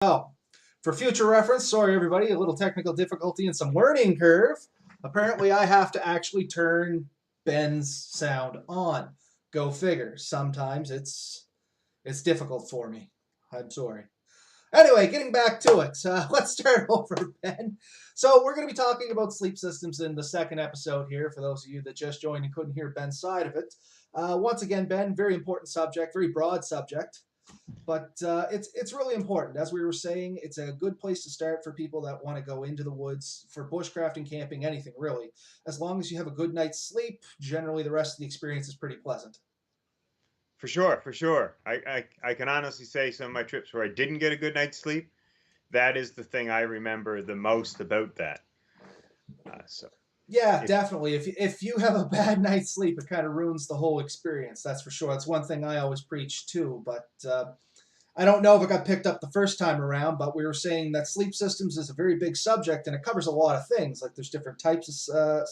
Oh, for future reference, sorry everybody, a little technical difficulty and some learning curve. Apparently, I have to actually turn Ben's sound on. Go figure. Sometimes it's difficult for me. I'm sorry. Anyway, getting back to it, let's start over, Ben. So we're going to be talking about sleep systems in the second episode here. For those of you that just joined and couldn't hear Ben's side of it, once again, Ben, very important subject, very broad subject. But it's really important. As we were saying, it's a good place to start for people that want to go into the woods for bushcrafting, camping, anything really. As long as you have a good night's sleep, generally the rest of the experience is pretty pleasant. For sure, for sure. I can honestly say some of my trips where I didn't get a good night's sleep, that is the thing I remember the most about that. So Yeah, if definitely. If you have a bad night's sleep, it kind of ruins the whole experience. That's for sure. That's one thing I always preach too. But I don't know if it got picked up the first time around, but we were saying that sleep systems is a very big subject and it covers a lot of things. Like there's different types of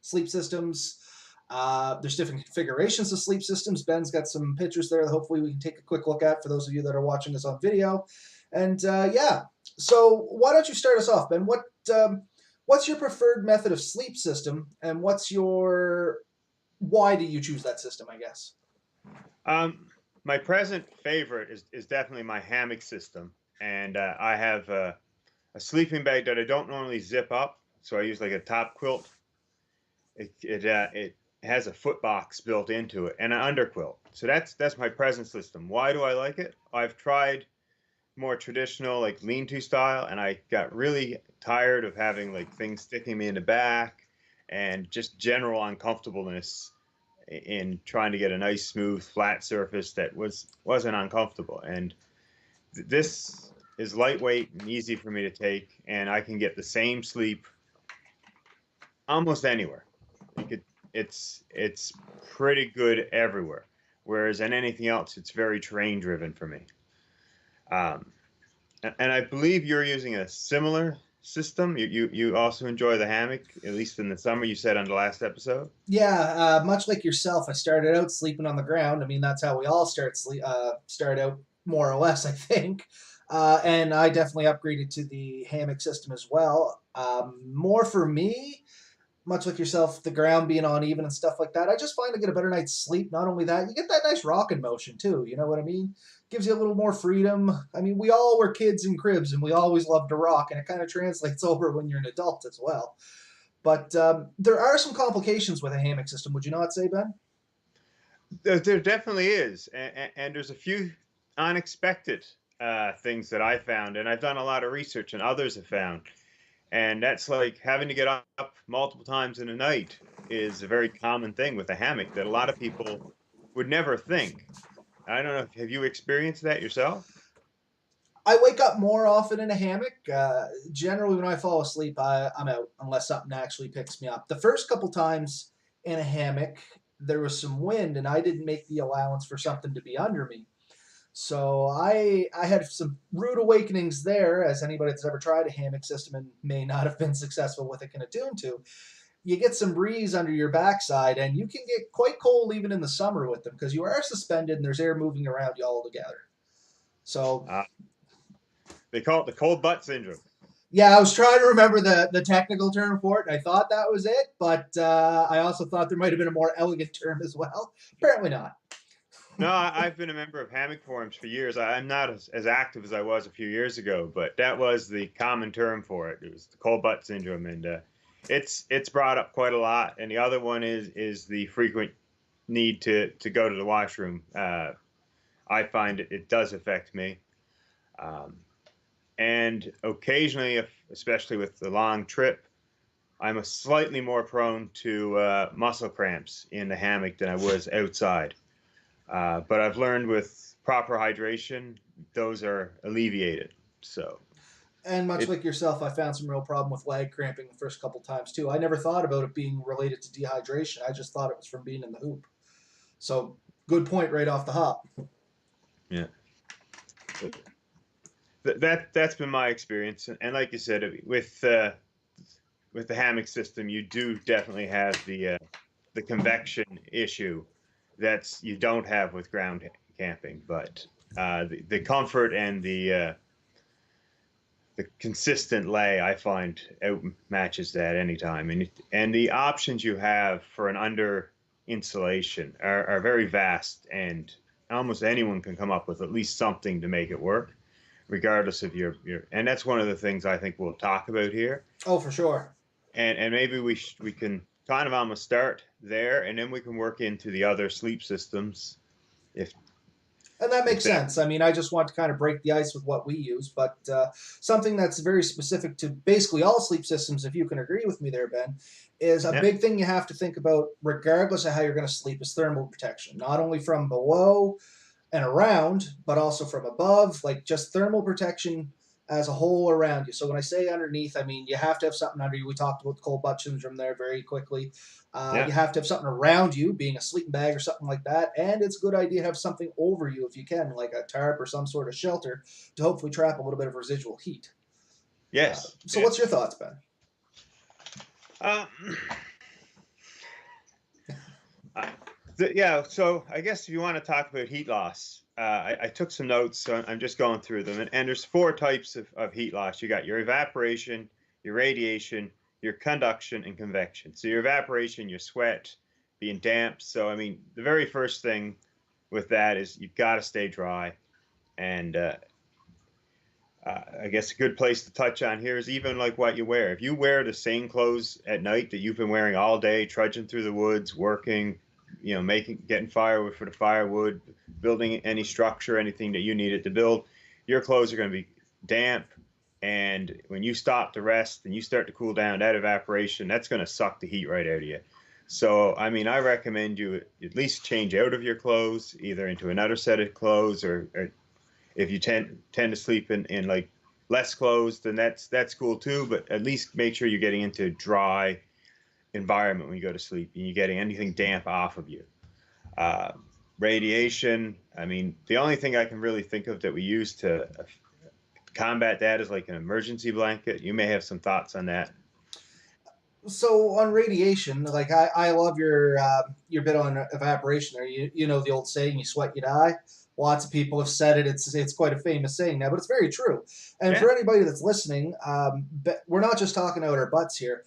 sleep systems. There's different configurations of sleep systems. Ben's got some pictures there that hopefully we can take a quick look at for those of you that are watching us on video. And yeah, so why don't you start us off, Ben? What's your preferred method of sleep system, and why do you choose that system? I guess. um, my present favorite is definitely my hammock system, and I have a sleeping bag that I don't normally zip up, so I use like a top quilt. It has a foot box built into it and an underquilt. So that's my present system. Why do I like it? I've tried more traditional like lean-to style, and I got really tired of having like things sticking me in the back and just general uncomfortableness in trying to get a nice smooth flat surface that wasn't uncomfortable. And this is lightweight and easy for me to take, and I can get the same sleep almost anywhere. You could it's pretty good everywhere. Whereas in anything else, it's very terrain driven for me. Um, and I believe you're using a similar system. You also enjoy the hammock, at least in the summer. You said on the last episode. Yeah, much like yourself, I started out sleeping on the ground. I mean, that's how we all start out more or less, I think. And I definitely upgraded to the hammock system as well. More for me, much like yourself, the ground being uneven and stuff like that. I just find I get a better night's sleep. Not only that, you get that nice rocking motion too. You know what I mean? Gives you a little more freedom. I mean, we all were kids in cribs and we always loved to rock, and it kind of translates over when you're an adult as well. But there are some complications with a hammock system, would you not say, Ben? There definitely is, and there's a few unexpected things that I found, and I've done a lot of research, and others have found, and that's like having to get up multiple times in a night is a very common thing with a hammock that a lot of people would never think. I don't know. Have you experienced that yourself? I wake up more often in a hammock. Generally, when I fall asleep, I'm out unless something actually picks me up. The first couple times in a hammock, there was some wind, and I didn't make the allowance for something to be under me. So I had some rude awakenings there, as anybody that's ever tried a hammock system and may not have been successful with it can attune to. You get some breeze under your backside, and you can get quite cold even in the summer with them because you are suspended and there's air moving around you all together. So Uh, they call it the cold butt syndrome. yeah, I was trying to remember the technical term for it. I thought that was it, but I also thought there might have been a more elegant term as well. Apparently not. No, I've been a member of hammock forums for years. I'm not as active as I was a few years ago, but that was the common term for it. It was the cold butt syndrome, and it's brought up quite a lot. And the other one is the frequent need to go to the washroom. I find it does affect me, um, and occasionally, especially with the long trip, I'm a slightly more prone to muscle cramps in the hammock than I was outside. But I've learned with proper hydration, those are alleviated. So And much it, like yourself, I found some real problem with leg cramping the first couple times too. I never thought about it being related to dehydration. I just thought it was from being in the hoop. So good point right off the hop. yeah, that's been my experience. And like you said, with the hammock system, you do definitely have the convection issue that's you don't have with ground camping. But the comfort and the consistent lay I find outmatches that anytime. And the options you have for an under insulation are very vast, and almost anyone can come up with at least something to make it work, regardless of your. And that's one of the things I think we'll talk about here. Oh, for sure. And maybe we can kind of almost start there, and then we can work into the other sleep systems if And that if makes that. sense. I mean, I just want to kind of break the ice with what we use, but something that's very specific to basically all sleep systems, if you can agree with me there, Ben, is a Yeah. big thing you have to think about, regardless of how you're going to sleep, is thermal protection. Not only from below and around, but also from above, like just thermal protection as a whole around you. So when I say underneath, I mean you have to have something under you. We talked about the cold butt syndrome there very quickly. Yeah. You have to have something around you, being a sleeping bag or something like that. And it's a good idea to have something over you if you can, like a tarp or some sort of shelter, to hopefully trap a little bit of residual heat. Yes. So what's Yes. your thoughts, Ben? Um, uh, yeah. So I guess if you want to talk about heat loss, I took some notes, so I'm just going through them. And there's four types of heat loss. You got your evaporation, your radiation, your conduction, and convection. So your evaporation, your sweat, being damp. So I mean, the very first thing with that is you've got to stay dry. And I guess a good place to touch on here is even like what you wear. If you wear the same clothes at night that you've been wearing all day, trudging through the woods, working, getting firewood for the firewood, building any structure, anything that you needed to build, your clothes are going to be damp. And when you stop to rest and you start to cool down, that evaporation, that's going to suck the heat right out of you. So, I mean, I recommend you at least change out of your clothes, either into another set of clothes, or if you tend to sleep in like less clothes, then that's cool too. But at least make sure you're getting into a dry environment when you go to sleep, and you're getting anything damp off of you. Uh, Radiation. I mean, the only thing I can really think of that we use to combat that is like an emergency blanket. You may have some thoughts on that. So on radiation, like I love your bit on evaporation there. You know the old saying, "You sweat, you die." Lots of people have said it. It's quite a famous saying now, but it's very true. And Yeah. for anybody that's listening, we're not just talking out our butts here.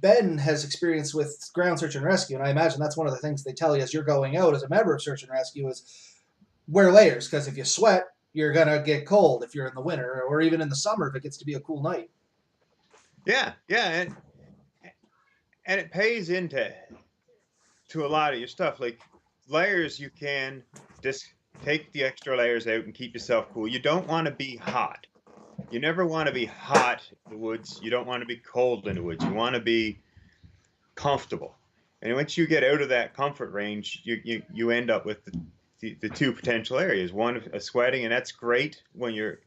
Ben has experience with ground search and rescue, and I imagine that's one of the things they tell you as you're going out as a member of search and rescue is wear layers, because if you sweat, you're gonna get cold if you're in the winter, or even in the summer if it gets to be a cool night. Yeah. Yeah. And it pays into to a lot of your stuff. Like layers, you can just take the extra layers out and keep yourself cool. You don't want to be hot. You never want to be hot in the woods. You don't want to be cold in the woods. You want to be comfortable. And once you get out of that comfort range, you end up with the two potential areas. One, sweating, and that's great when you're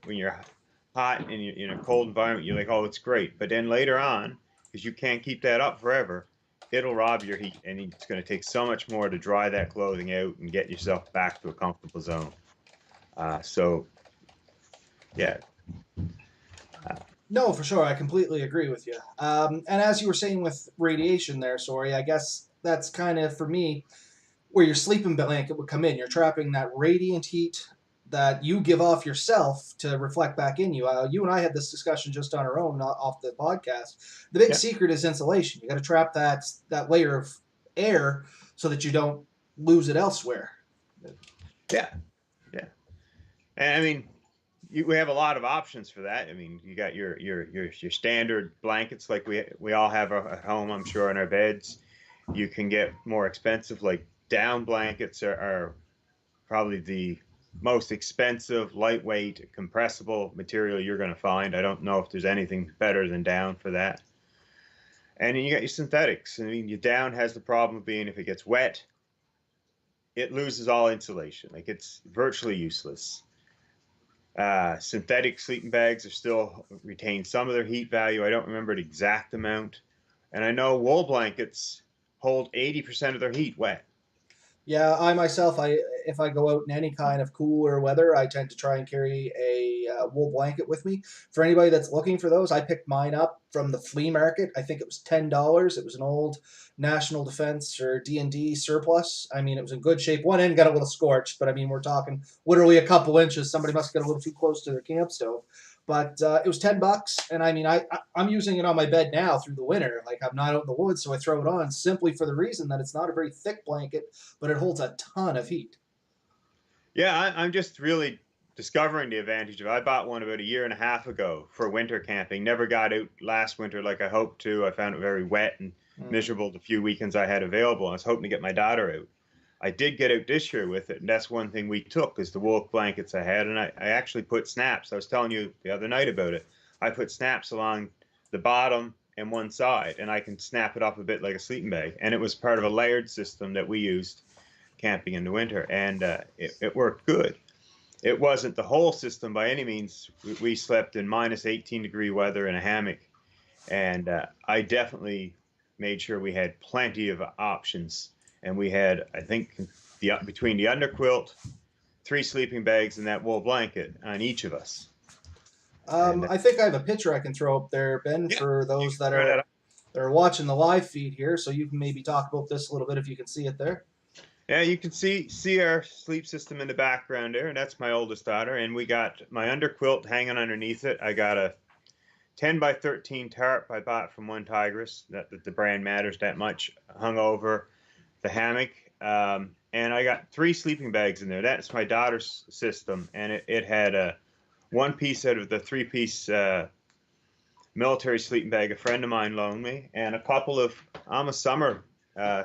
hot and you're in a cold environment. You're like, oh, it's great. But then later on, because you can't keep that up forever, it'll rob your heat, and it's going to take so much more to dry that clothing out and get yourself back to a comfortable zone. So, yeah. No, for sure. I completely agree with you. And as you were saying with radiation there, sorry, I guess that's kind of, for me, where your sleeping blanket would come in. You're trapping that radiant heat that you give off yourself to reflect back in you. You and I had this discussion just on our own, not off the podcast. The big Yeah. secret is insulation. You got to trap that layer of air so that you don't lose it elsewhere. Yeah. Yeah. And I mean, we have a lot of options for that. I mean, you got your standard blankets like we all have at home, I'm sure, in our beds. You can get more expensive, like down blankets are probably the most expensive, lightweight, compressible material you're going to find. I don't know if there's anything better than down for that. And then you got your synthetics. I mean, your down has the problem of being if it gets wet, it loses all insulation. Like it's virtually useless. Synthetic sleeping bags are still retain some of their heat value. I don't remember the exact amount. And I know wool blankets hold 80% of their heat wet. Yeah, I myself, if I go out in any kind of cooler weather, I tend to try and carry a wool blanket with me. For anybody that's looking for those, I picked mine up from the flea market. I think it was $10. It was an old National Defense or D&D surplus. I mean, it was in good shape. One end got a little scorched, but I mean, we're talking literally a couple inches. Somebody must get a little too close to their camp stove. But it was $10, and I mean, I'm using it on my bed now through the winter. Like I'm not out in the woods, so I throw it on simply for the reason that it's not a very thick blanket, but it holds a ton of heat. Yeah, I'm just really discovering the advantage of it. I bought one about a year and a half ago for winter camping. Never got out last winter like I hoped to. I found it very wet and Mm. miserable the few weekends I had available. I was hoping to get my daughter out. I did get out this year with it, and that's one thing we took is the wool blankets I had, and I actually put snaps. I was telling you the other night about it. I put snaps along the bottom and one side, and I can snap it up a bit like a sleeping bag. And it was part of a layered system that we used camping in the winter, and it worked good. It wasn't the whole system by any means. We slept in minus 18-degree weather in a hammock, and I definitely made sure we had plenty of options. And we had, I think, between the underquilt, 3 sleeping bags, and that wool blanket on each of us. And I think I have a picture I can throw up there, Ben, yeah, for you those can throw that up. that are watching the live feed here. So you can maybe talk about this a little bit if you can see it there. Yeah, you can see our sleep system in the background there, and that's my oldest daughter. And we got my underquilt hanging underneath it. I got a 10 by 13 tarp I bought from One Tigress, that the brand matters that much, hung over the hammock. And I got 3 sleeping bags in there. That's my daughter's system. And it had a 1 piece out of the 3-piece military sleeping bag a friend of mine loaned me, and a couple of almost summer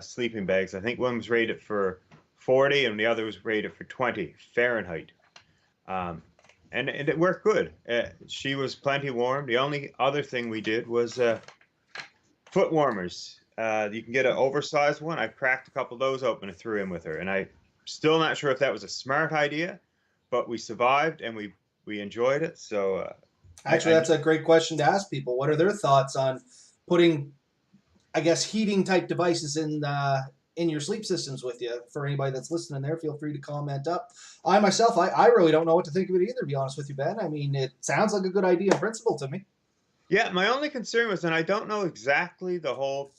sleeping bags. I think one was rated for 40 and the other was rated for 20 Fahrenheit. And it worked good. She was plenty warm. The only other thing we did was foot warmers. You can get an oversized one. I cracked a couple of those open and threw in with her. And I'm still not sure if that was a smart idea, but we survived and we enjoyed it. So Actually, that's a great question to ask people. What are their thoughts on putting, I guess, heating type devices in your sleep systems with you? For anybody that's listening there, feel free to comment up. I myself, I really don't know what to think of it either, to be honest with you, Ben. I mean, it sounds like a good idea in principle to me. yeah, my only concern was, and I don't know exactly the whole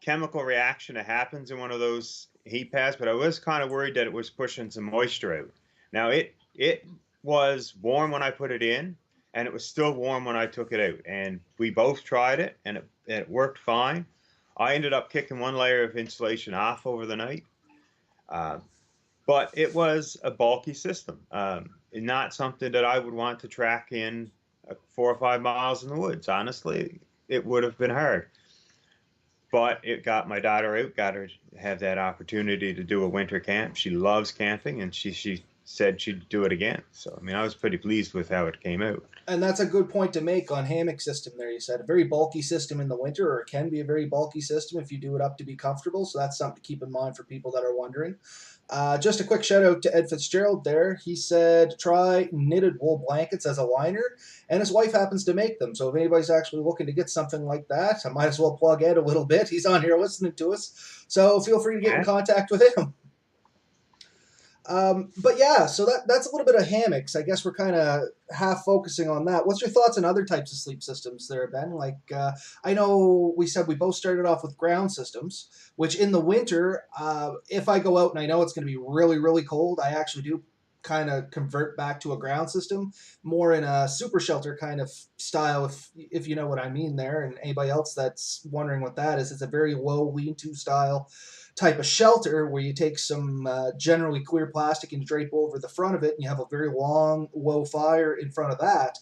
chemical reaction that happens in one of those heat pads, but I was kind of worried that it was pushing some moisture out. Now it was warm when I put it in, and it was still warm when I took it out. And we both tried it, and it worked fine. I ended up kicking 1 layer of insulation off over the night, uh, but it was a bulky system. Not something that I would want to track in 4 or 5 miles in the woods. Honestly, it would have been hard. But it got my daughter out, got her to have that opportunity to do a winter camp. She loves camping, and she said she'd do it again. So, I mean, I was pretty pleased with how it came out. And that's a good point to make on hammock system there. You said a very bulky system in the winter, or it can be a very bulky system if you do it up to be comfortable. So that's something to keep in mind for people that are wondering. Just a quick shout out to Ed Fitzgerald there. He said try knitted wool blankets as a liner, and his wife happens to make them. So if anybody's actually looking to get something like that, I might as well plug Ed a little bit. He's on here listening to us. So feel free to get in contact with him. But yeah, so that's a little bit of hammocks. I guess we're kind of half focusing on that. What's your thoughts on other types of sleep systems there, Ben? Like, I know we said we both started off with ground systems, which in the winter, if I go out and I know it's going to be really, really cold, I actually do kind of convert back to a ground system, more in a super shelter kind of style, if you know what I mean there. And anybody else that's wondering what that is, it's a very low lean-to style type of shelter where you take some generally clear plastic and drape over the front of it, and you have a very long, low fire in front of that,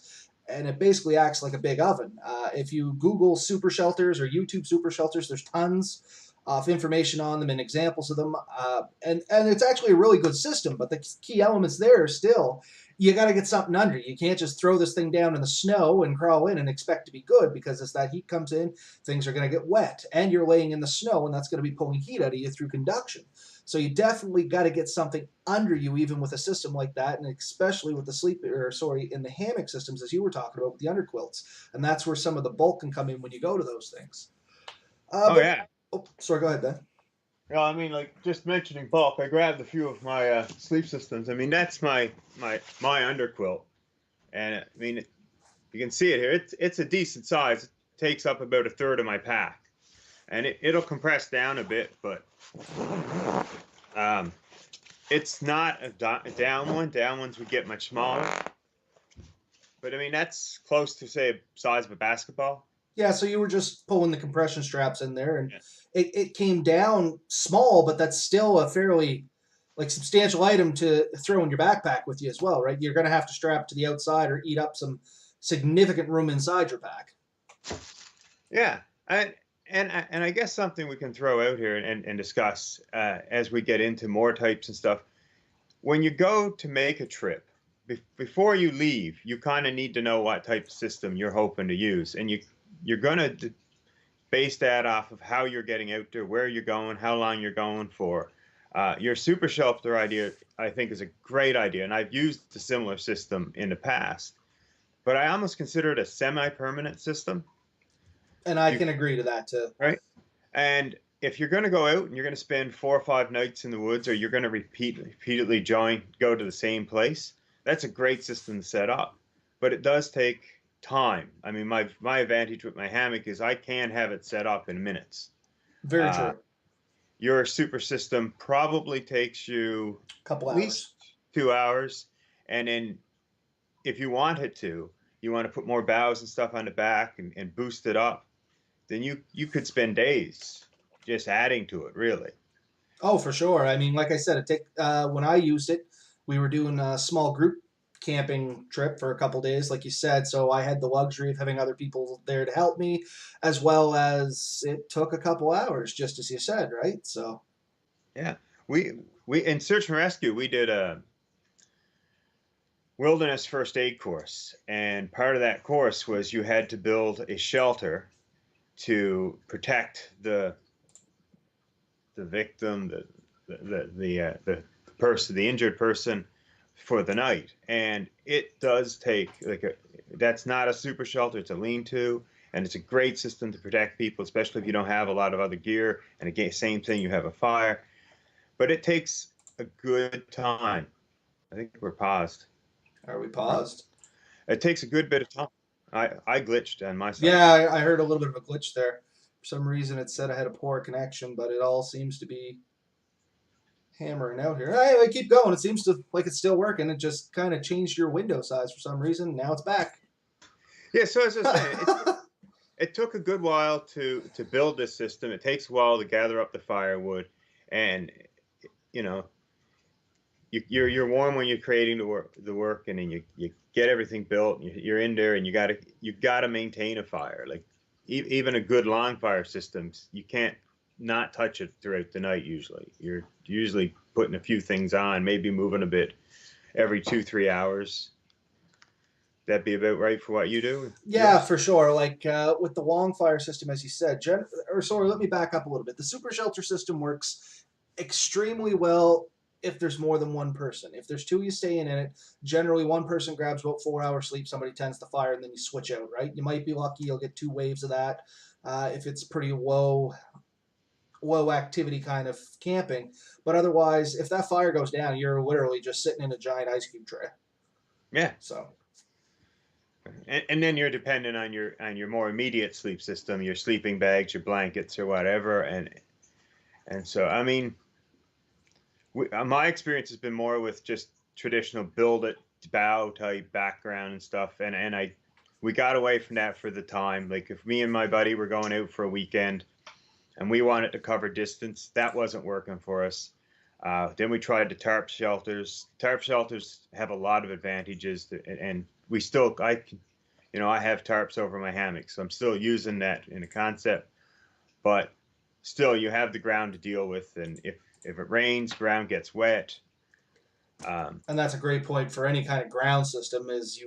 and it basically acts like a big oven. If you Google super shelters or YouTube super shelters, there's tons of information on them and examples of them, and it's actually a really good system. But the key elements there are still, you got to get something under. You can't just throw this thing down in the snow and crawl in and expect to be good, because as that heat comes in, things are going to get wet, and you're laying in the snow, and that's going to be pulling heat out of you through conduction. So you definitely got to get something under you, even with a system like that, and especially with the in the hammock systems, as you were talking about with the underquilts, and that's where some of the bulk can come in when you go to those things. Yeah. Oh, sorry, go ahead, Ben. Well, I mean, like just mentioning bulk, I grabbed a few of my sleep systems. I mean, that's my underquilt, and I mean, you can see it here. It's a decent size. It takes up about a third of my pack, and it'll compress down a bit, but it's not a down one. Down ones would get much smaller, but I mean that's close to say size of a basketball. Yeah, so you were just pulling the compression straps in there, and Yeah. it came down small, but that's still a fairly like substantial item to throw in your backpack with you as well, right? You're going to have to strap to the outside or eat up some significant room inside your pack. Yeah, and I guess something we can throw out here and discuss as we get into more types and stuff. When you go to make a trip, before you leave, you kind of need to know what type of system you're hoping to use, and you're gonna base that off of how you're getting out there, where you're going, how long you're going for. Your super shelter idea, I think, is a great idea, and I've used a similar system in the past, but I almost consider it a semi-permanent system. And I You can agree to that too. right? And if you're going to go out and you're going to spend 4 or 5 nights in the woods, or you're going to repeatedly go to the same place, that's a great system to set up. But it does take time. I mean, my advantage with my hammock is I can have it set up in minutes. Very Uh, true. your super system probably takes you Couple at least hours. 2 hours, and then if you want it to, you want to put more boughs and stuff on the back and boost it up, then you could spend days just adding to it, really. Oh, for sure. I mean, like I said, when I used it, we were doing a small group camping trip for a couple days, like you said. So I had the luxury of having other people there to help me, as well as it took a couple hours, just as you said, right? So Yeah, we in search and rescue we did a wilderness first aid course, and part of that course was you had to build a shelter to protect the victim, the person, the injured person, for the night. And it does take that's not a super shelter; it's a lean-to, and it's a great system to protect people, especially if you don't have a lot of other gear. And again, same thing, you have a fire, but it takes a good time. I think we're paused. are we paused? It takes a good bit of time. I glitched on my side Yeah, too. I heard a little bit of a glitch there. For some reason, it said I had a poor connection, but it all seems to be hammering out here. Anyway, keep going. It seems to like it's still working. It just kind of changed your window size for some reason. Now it's back. Yeah, so as I was saying, it took a good while to build this system. It takes a while to gather up the firewood, and you know you're warm when you're creating the work, and then you get everything built. And you're in there, and you gotta maintain a fire. Like even a good long fire system, you can't not touch it throughout the night. Usually, you're usually putting a few things on, maybe moving a bit every 2 3 hours. That'd be about right for what you do. Yeah, Yours? for sure. Like with the long fire system, as you said, or sorry, let me back up a little bit. The super shelter system works extremely well if there's more than one person. If there's two you staying in it, generally one person grabs about 4 hours sleep, somebody tends to fire, and then you switch out, right? You might be lucky, you'll get two waves of that if it's pretty low activity kind of camping. But otherwise, if that fire goes down, you're literally just sitting in a giant ice cube tray. Yeah. So And then you're dependent on your more immediate sleep system, your sleeping bags, your blankets, or whatever. And so I mean, my experience has been more with just traditional build it bow type background and stuff. And we got away from that for the time. Like if me and my buddy were going out for a weekend and we wanted to cover distance, that wasn't working for us. Then we tried the tarp shelters. Tarp shelters have a lot of advantages, and we still, I have tarps over my hammock, so I'm still using that in a concept. But still, you have the ground to deal with, and if it rains, ground gets wet. and that's a great point for any kind of ground system is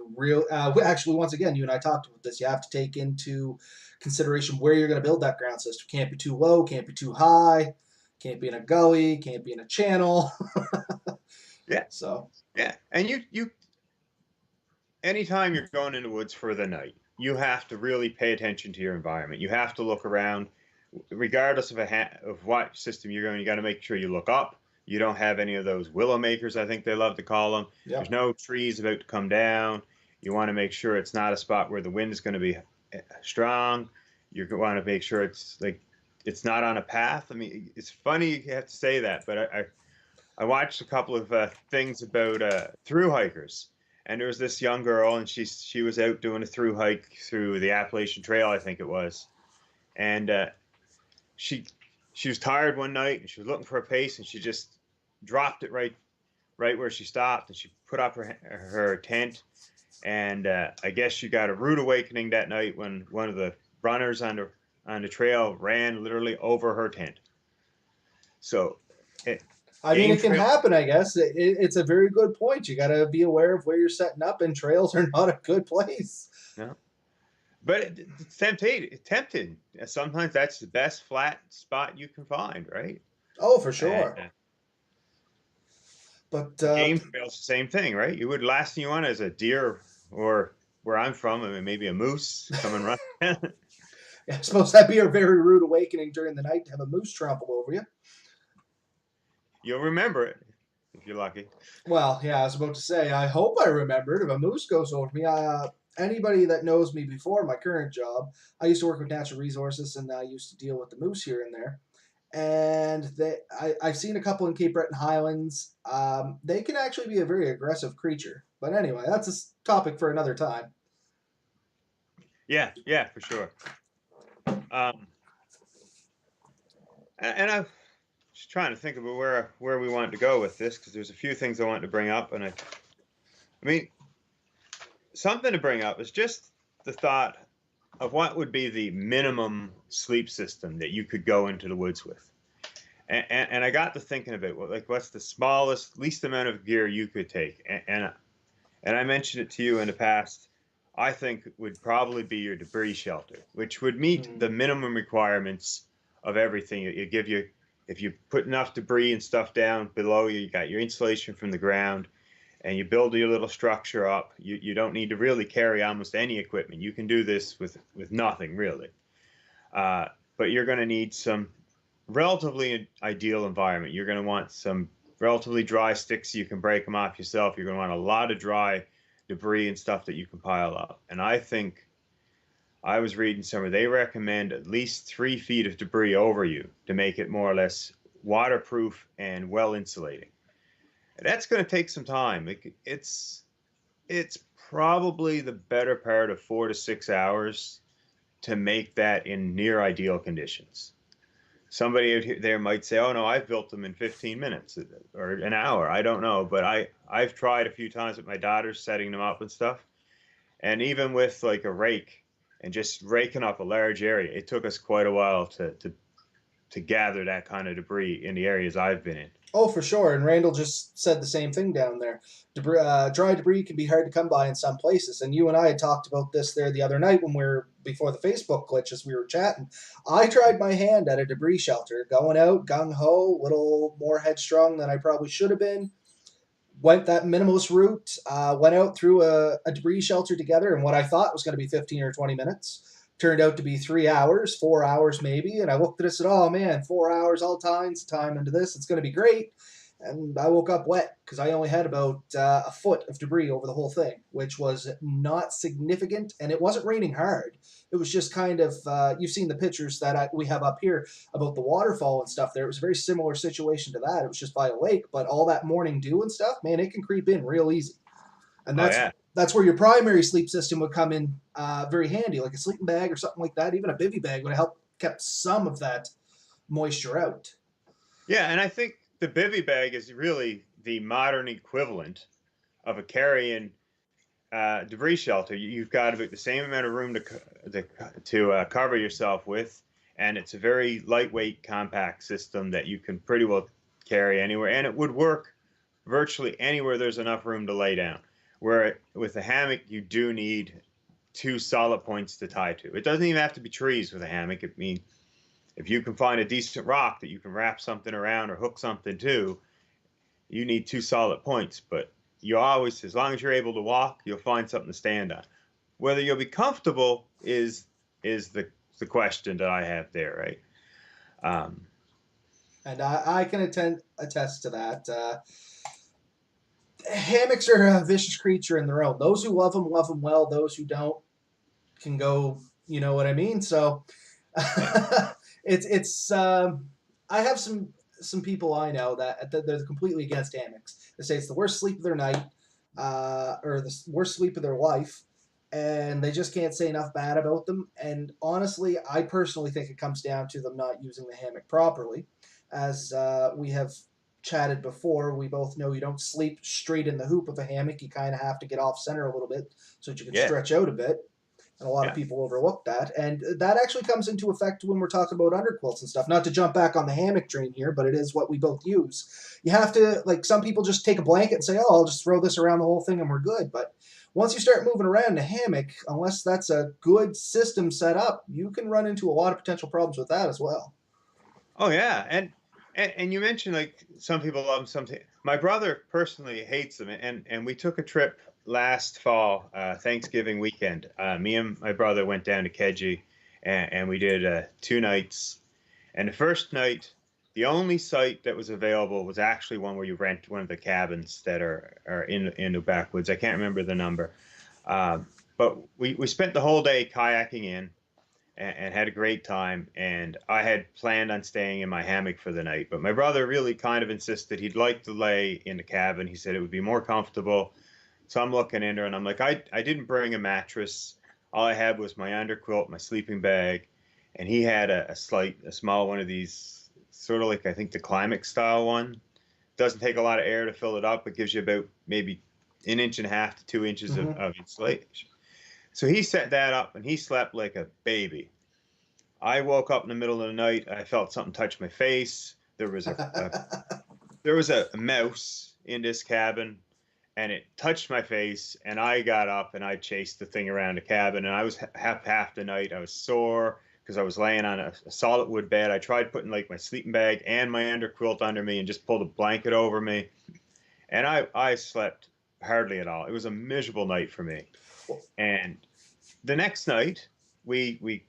actually once again you and I talked about this, you have to take into consideration where you're going to build that ground system. Can't be too low, can't be too high, can't be in a gully, can't be in a channel. Yeah, So yeah, and you anytime you're going in the woods for the night, you have to really pay attention to your environment. You have to look around, regardless of what system you're going. You got to make sure you look up. You don't have any of those willow makers, I think they love to call them. yeah, There's no trees about to come down. You want to make sure it's not a spot where the wind is going to be strong. You want to make sure it's not on a path. I mean, it's funny you have to say that, but I watched a couple of things about through hikers, and there was this young girl, and she was out doing a through hike through the Appalachian Trail, I think it was, and she she was tired one night, and she was looking for a pace, and she just dropped it right where she stopped, and she put up her tent, and I guess she got a rude awakening that night when one of the runners on the trail ran literally over her tent. So, I mean, game it can trail, happen, I guess. It's a very good point. You got to be aware of where you're setting up, and trails are not a good place. no, but it's tempting. Sometimes that's the best flat spot you can find, right? Oh, for And sure. But game trail's the same thing, right? You would last thing you want is a deer, or where I'm from, I mean, maybe a moose coming running. I suppose that'd be a very rude awakening during the night to have a moose trample over you. You'll remember it if you're lucky. Well, yeah, I was about to say, I hope I remembered. If a moose goes over me, anybody that knows me before my current job, I used to work with natural resources, and I used to deal with the moose here and there. And I've seen a couple in Cape Breton Highlands. They can actually be a very aggressive creature. But anyway, that's a topic for another time. Yeah, for sure. And I'm just trying to think about where we wanted to go with this, because there's a few things I wanted to bring up, and I mean, something to bring up is just the thought of what would be the minimum sleep system that you could go into the woods with. And I got to thinking about what's the smallest, least amount of gear you could take. And I mentioned it to you in the past. I think would probably be your debris shelter, which would meet the minimum requirements of everything. It give you, if you put enough debris and stuff down below you, you got your insulation from the ground, and you build your little structure up. You don't need to really carry almost any equipment. You can do this with nothing really. But you're going to need some relatively ideal environment. You're going to want some relatively dry sticks so you can break them off yourself. You're going to want a lot of dry debris and stuff that you can pile up. And I think I was reading somewhere they recommend at least 3 feet of debris over you to make it more or less waterproof and well insulating. That's going to take some time. It's probably the better part of 4 to 6 hours to make that in near ideal conditions. Somebody out there might say, "Oh no, I've built them in 15 minutes or an hour." I don't know, but I've tried a few times with my daughters setting them up and stuff, and even with like a rake and just raking up a large area, it took us quite a while to gather that kind of debris in the areas I've been in. Oh, for sure. And Randall just said the same thing down there. Dry debris can be hard to come by in some places. And you and I had talked about this there the other night when we were before the Facebook glitch as we were chatting. I tried my hand at a debris shelter, going out gung ho, a little more headstrong than I probably should have been. Went that minimalist route, went out through a debris shelter together, and what I thought was going to be 15 or 20 minutes turned out to be 3 hours, 4 hours maybe. And I looked at it and said, "Oh man, 4 hours all time into this. It's going to be great." And I woke up wet because I only had about a foot of debris over the whole thing, which was not significant. And it wasn't raining hard. It was just kind of, you've seen the pictures that we have up here about the waterfall and stuff there. It was a very similar situation to that. It was just by a lake, but all that morning dew and stuff, man, it can creep in real easy. And Oh yeah, that's where your primary sleep system would come in very handy, like a sleeping bag or something like that. Even a bivy bag would have helped kept some of that moisture out. yeah, and I think the bivy bag is really the modern equivalent of a carry-in debris shelter. You've got about the same amount of room to cover yourself with, and it's a very lightweight, compact system that you can pretty well carry anywhere, and it would work virtually anywhere there's enough room to lay down. Where with a hammock, you do need 2 solid points to tie to. It doesn't even have to be trees with a hammock. I mean, if you can find a decent rock that you can wrap something around or hook something to, you need 2 solid points. But you always, as long as you're able to walk, you'll find something to stand on. Whether you'll be comfortable is the question that I have there, right? And I can attest to that. Hammocks are a vicious creature in their own. Those who love them well. Those who don't can go. You know what I mean? So it's. I have some people I know that they're completely against hammocks. They say it's the worst sleep of their night. or the worst sleep of their life, and they just can't say enough bad about them. And honestly, I personally think it comes down to them not using the hammock properly. As we have chatted before, we both know you don't sleep straight in the hoop of a hammock. You kind of have to get off center a little bit so that you can Yeah, stretch out a bit. And a lot of yeah. people overlook that. And that actually comes into effect when we're talking about underquilts and stuff. Not to jump back on the hammock train here, but it is what we both use. You have to, like, some people just take a blanket and say, oh, I'll just throw this around the whole thing and we're good. But once you start moving around in a hammock, unless that's a good system set up, you can run into a lot of potential problems with that as well. Oh yeah, and you mentioned like some people love them, some. My brother personally hates them, and we took a trip last fall, Thanksgiving weekend. Me and my brother went down to Keji, and we did 2 nights. And the first night, the only site that was available was actually one where you rent one of the cabins that are in the backwoods. I can't remember the number, but we spent the whole day kayaking in and had a great time. And I had planned on staying in my hammock for the night, but my brother really kind of insisted he'd like to lay in the cabin. He said it would be more comfortable. So I'm looking in there and I'm like, I didn't bring a mattress. All I had was my underquilt, my sleeping bag, and he had a small one of these, sort of like I think the Climax style one. Doesn't take a lot of air to fill it up. It gives you about maybe an inch and a half to 2 inches Mm-hmm. of insulation. So he set that up and he slept like a baby. I woke up in the middle of the night. I felt something touch my face. There was a mouse in this cabin, and it touched my face. And I got up and I chased the thing around the cabin. And I was half the night. I was sore because I was laying on a solid wood bed. I tried putting like my sleeping bag and my underquilt under me and just pulled a blanket over me. And I slept hardly at all. It was a miserable night for me. And the next night, we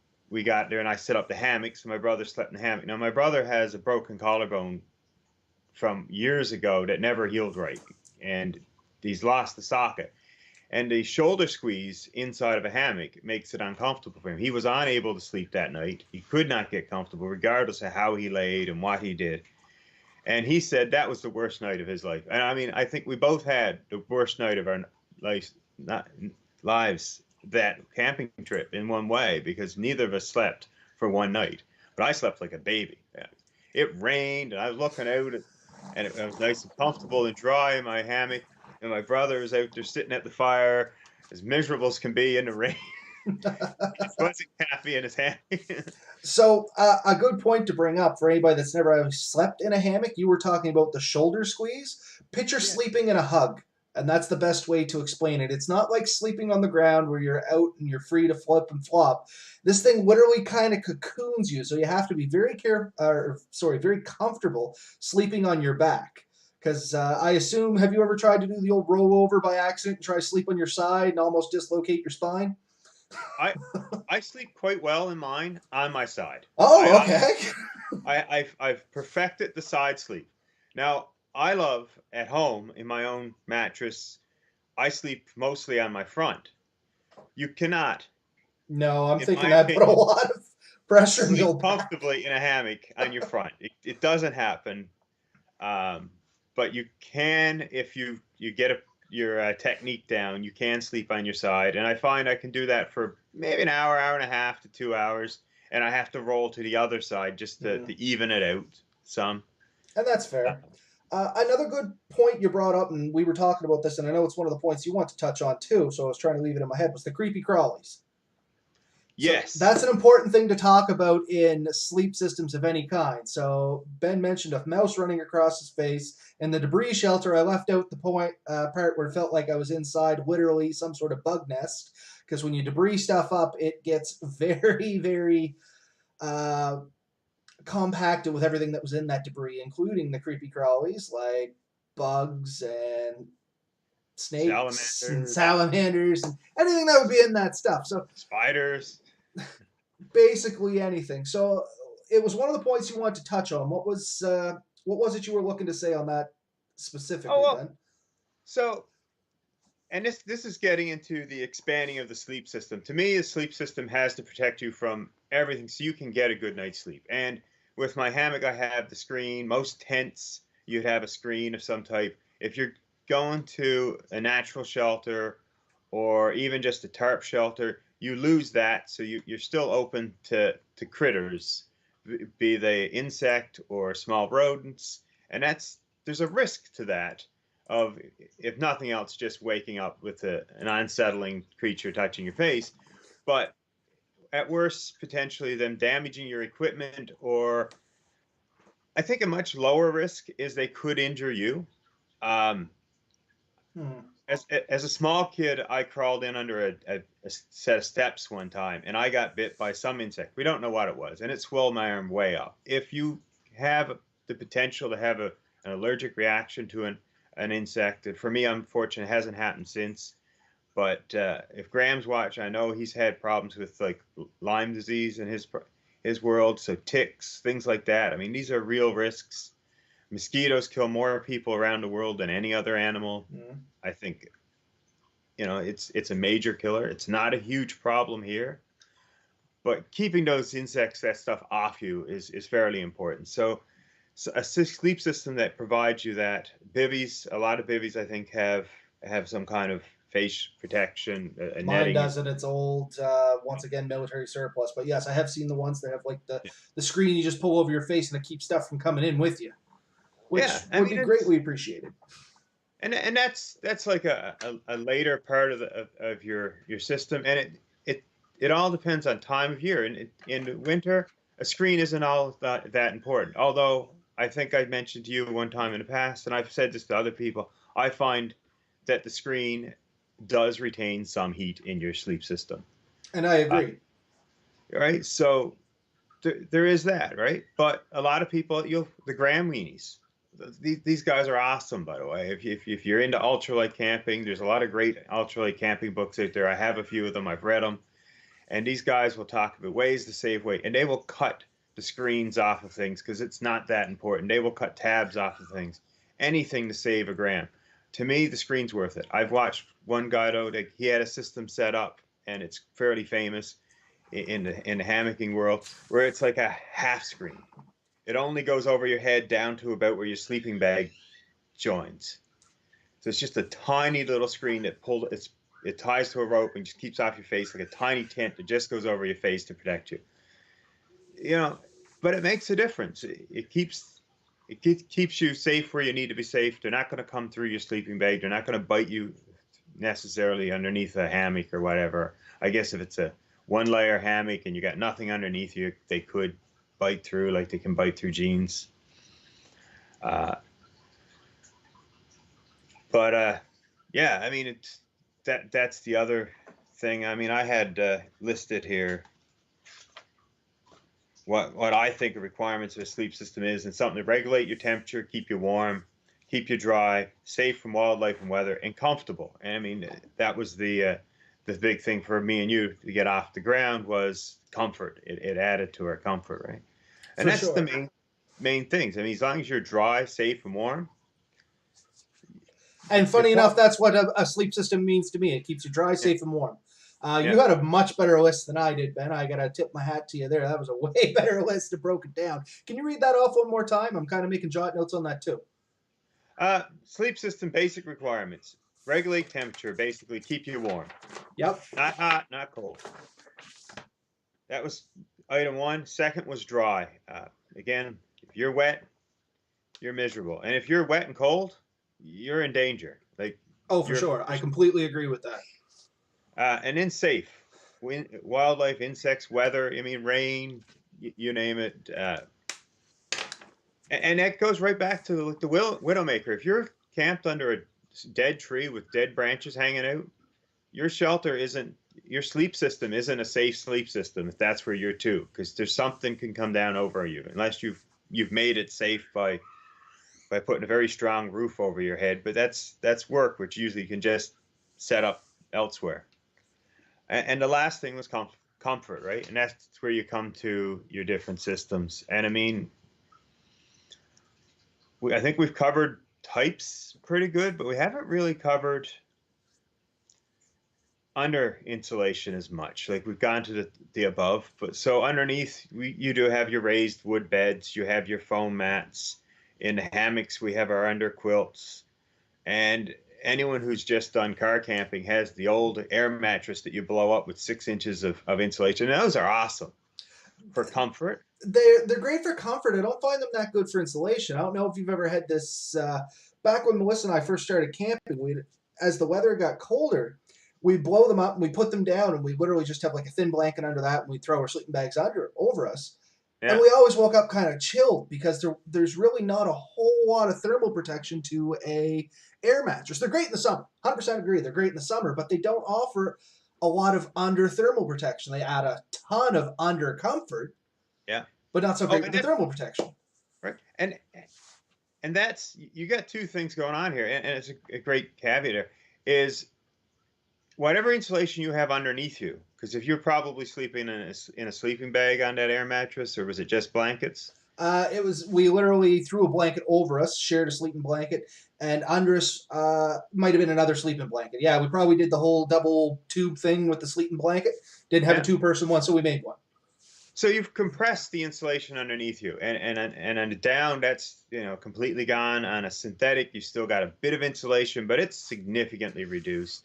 got there and I set up the hammock. So my brother slept in the hammock. Now my brother has a broken collarbone from years ago that never healed right, and he's lost the socket. And the shoulder squeeze inside of a hammock makes it uncomfortable for him. He was unable to sleep that night. He could not get comfortable, regardless of how he laid and what he did. And he said that was the worst night of his life. And I mean, I think we both had the worst night of our lives, not lives, that camping trip in one way, because neither of us slept for one night. But I slept like a baby. It rained, and I was looking out, and it was nice and comfortable and dry in my hammock. And my brother was out there sitting at the fire, as miserable as can be in the rain. He wasn't happy in his hammock. So, a good point to bring up for anybody that's never actually slept in a hammock. You were talking about the shoulder squeeze. Picture Yeah. sleeping in a hug, and that's the best way to explain it. It's not like sleeping on the ground where you're out and you're free to flip and flop. This thing literally kind of cocoons you, so you have to be very comfortable sleeping on your back. Because I assume, have you ever tried to do the old rollover by accident and try to sleep on your side and almost dislocate your spine? I I sleep quite well in mine on my side. I Oh, honestly, okay. I've perfected the side sleep. Now I love at home in my own mattress. I sleep mostly on my front. You cannot, No, I'm in my thinking that put a opinion, lot of pressure on the sleep old back. comfortably in a hammock on your front. It doesn't happen. Um, but you can, if you get your technique down, you can sleep on your side. And I find I can do that for maybe an hour, hour and a half to 2 hours, and I have to roll to the other side just Mhm. to even it out some. And that's Uh, fair. Another good point you brought up, and we were talking about this, and I know it's one of the points you want to touch on too, so I was trying to leave it in my head, was the creepy crawlies. So yes, that's an important thing to talk about in sleep systems of any kind. So Ben mentioned a mouse running across his face. In the debris shelter, I left out the part where it felt like I was inside literally some sort of bug nest. Because when you debris stuff up, it gets very, very uh, compacted with everything that was in that debris, including the creepy crawlies like bugs and snakes and salamanders, salamanders and anything that would be in that stuff. So spiders. basically anything. So it was one of the points you wanted to touch on. What was it you were looking to say on that Oh specifically, well, Ben? so and this is getting into the expanding of the sleep system. To me, a sleep system has to protect you from everything so you can get a good night's sleep. And with my hammock, I have the screen. Most tents, you'd have a screen of some type. If you're going to a natural shelter or even just a tarp shelter, you lose that. So you're still open to critters, be they insect or small rodents. And there's a risk to that of, if nothing else, just waking up with an unsettling creature touching your face. But at worst, potentially them damaging your equipment, or I think a much lower risk is they could injure you. Um, Hmm. as a small kid, I crawled in under a set of steps one time, and I got bit by some insect. We don't know what it was, and it swelled my arm way up. If you have the potential to have an allergic reaction to an insect, and for me, unfortunately, it hasn't happened since. But if Graham's watch, I know he's had problems with like Lyme disease in his world, so ticks, things like that. I mean, these are real risks. Mosquitoes kill more people around the world than any other animal. Hmm. I think, it's a major killer. It's not a huge problem here, but keeping those insects, that stuff off you is fairly important. So a sleep system that provides you that. Bivvies, a lot of bivvies I think have some kind of face protection, a Mine netting. doesn't. It's old. Once again, military surplus. But yes, I have seen the ones that have like Yeah, the screen you just pull over your face and it keeps stuff from coming in with you, yeah. which I would mean, be it's greatly appreciated. and that's like a later part of your system, and it all depends on time of year. And in winter, a screen isn't all that important. Although I think I mentioned to you one time in the past, and I've said this to other people, I find that the screen does retain some heat in your sleep system. And I Uh, agree. right? So there is that, right? But a lot of people, the Graham weenies. These guys are awesome, by the way. If you're into ultralight camping, there's a lot of great ultralight camping books out there. I have a few of them. I've read them, and these guys will talk about ways to save weight, and they will cut the screens off of things because it's not that important. They will cut tabs off of things, anything to save a gram. To me, the screen's worth it. I've watched one guy though that he had a system set up, and it's fairly famous in the hammocking world, where it's like a half screen. It only goes over your head down to about where your sleeping bag joins. So it's just a tiny little screen that it ties to a rope and just keeps off your face, like a tiny tent that just goes over your face to protect you. You know, but it makes a difference. It keeps you safe where you need to be safe. They're not going to come through your sleeping bag. They're not going to bite you necessarily underneath a hammock or whatever. I guess if it's a one layer hammock and you got nothing underneath you, they could bite through, like they can bite through jeans. Uh, but yeah, I mean, that's the other thing. I mean, I had listed here what I think the requirements of a sleep system is, and something to regulate your temperature, keep you warm, keep you dry, safe from wildlife and weather, and comfortable. And I mean, that was the big thing for me and you to get off the ground was comfort. It added to our comfort, right? And For that's the sure. main things. I mean, as long as you're dry, safe, and warm, And you're funny enough, fine. that's what a sleep system means to me. It keeps you dry, Yeah, safe, and warm. yeah. You had a much better list than I did, Ben. I got to tip my hat to you there. That was a way better list to broke it down. Can you read that off one more time? I'm kind of making jot notes on that too. Sleep system basic requirements: regulate temperature, basically keep you warm, Yep. not hot, not cold. That was item one. Second was dry. Again, if you're wet, you're miserable, and if you're wet and cold, you're in danger. Like Oh, for you're, sure. I completely agree with that. and then safe. Wildlife, insects, weather. I mean, rain. You name it. And that goes right back to the widowmaker. If you're camped under a dead tree with dead branches hanging out, your shelter isn't, your sleep system isn't a safe sleep system if that's where you're to, because there's something can come down over you unless you've made it safe by putting a very strong roof over your head. But that's work which usually you can just set up elsewhere. And the last thing was comfort, right? And that's where you come to your different systems. And I mean, I think we've covered types pretty good, but we haven't really covered under insulation as much. Like we've gone to the above, but so underneath you do have your raised wood beds, you have your foam mats. In the hammocks we have our under quilts, and anyone who's just done car camping has the old air mattress that you blow up with 6 inches of insulation. And those are awesome for comfort. They're great for comfort. I don't find them that good for insulation. I don't know if you've ever had this. Back when Melissa and I first started camping, we as the weather got colder, we blow them up and we put them down, and we literally just have like a thin blanket under that, and we throw our sleeping bags under over us. And Yeah. we always woke up kind of chilled because there's really not a whole lot of thermal protection to a air mattress. They're great in the summer. 100% agree. They're great in the summer, but they don't offer a lot of under thermal protection. They add a ton of under comfort, Yeah. but not so Oh, great with the thermal protection. right. And that's, you got two things going on here, and it's a great caveat here, is whatever insulation you have underneath you, because if you're probably sleeping in a sleeping bag on that air mattress, or was it just blankets? We literally threw a blanket over us, shared a sleeping blanket, and under us might have been another sleeping blanket. Yeah, we probably did the whole double tube thing with the sleeping blanket. Didn't have a 2-person one, so we made one. So you've compressed the insulation underneath you, and on the down, that's completely gone. On a synthetic, you still got a bit of insulation, but it's significantly reduced.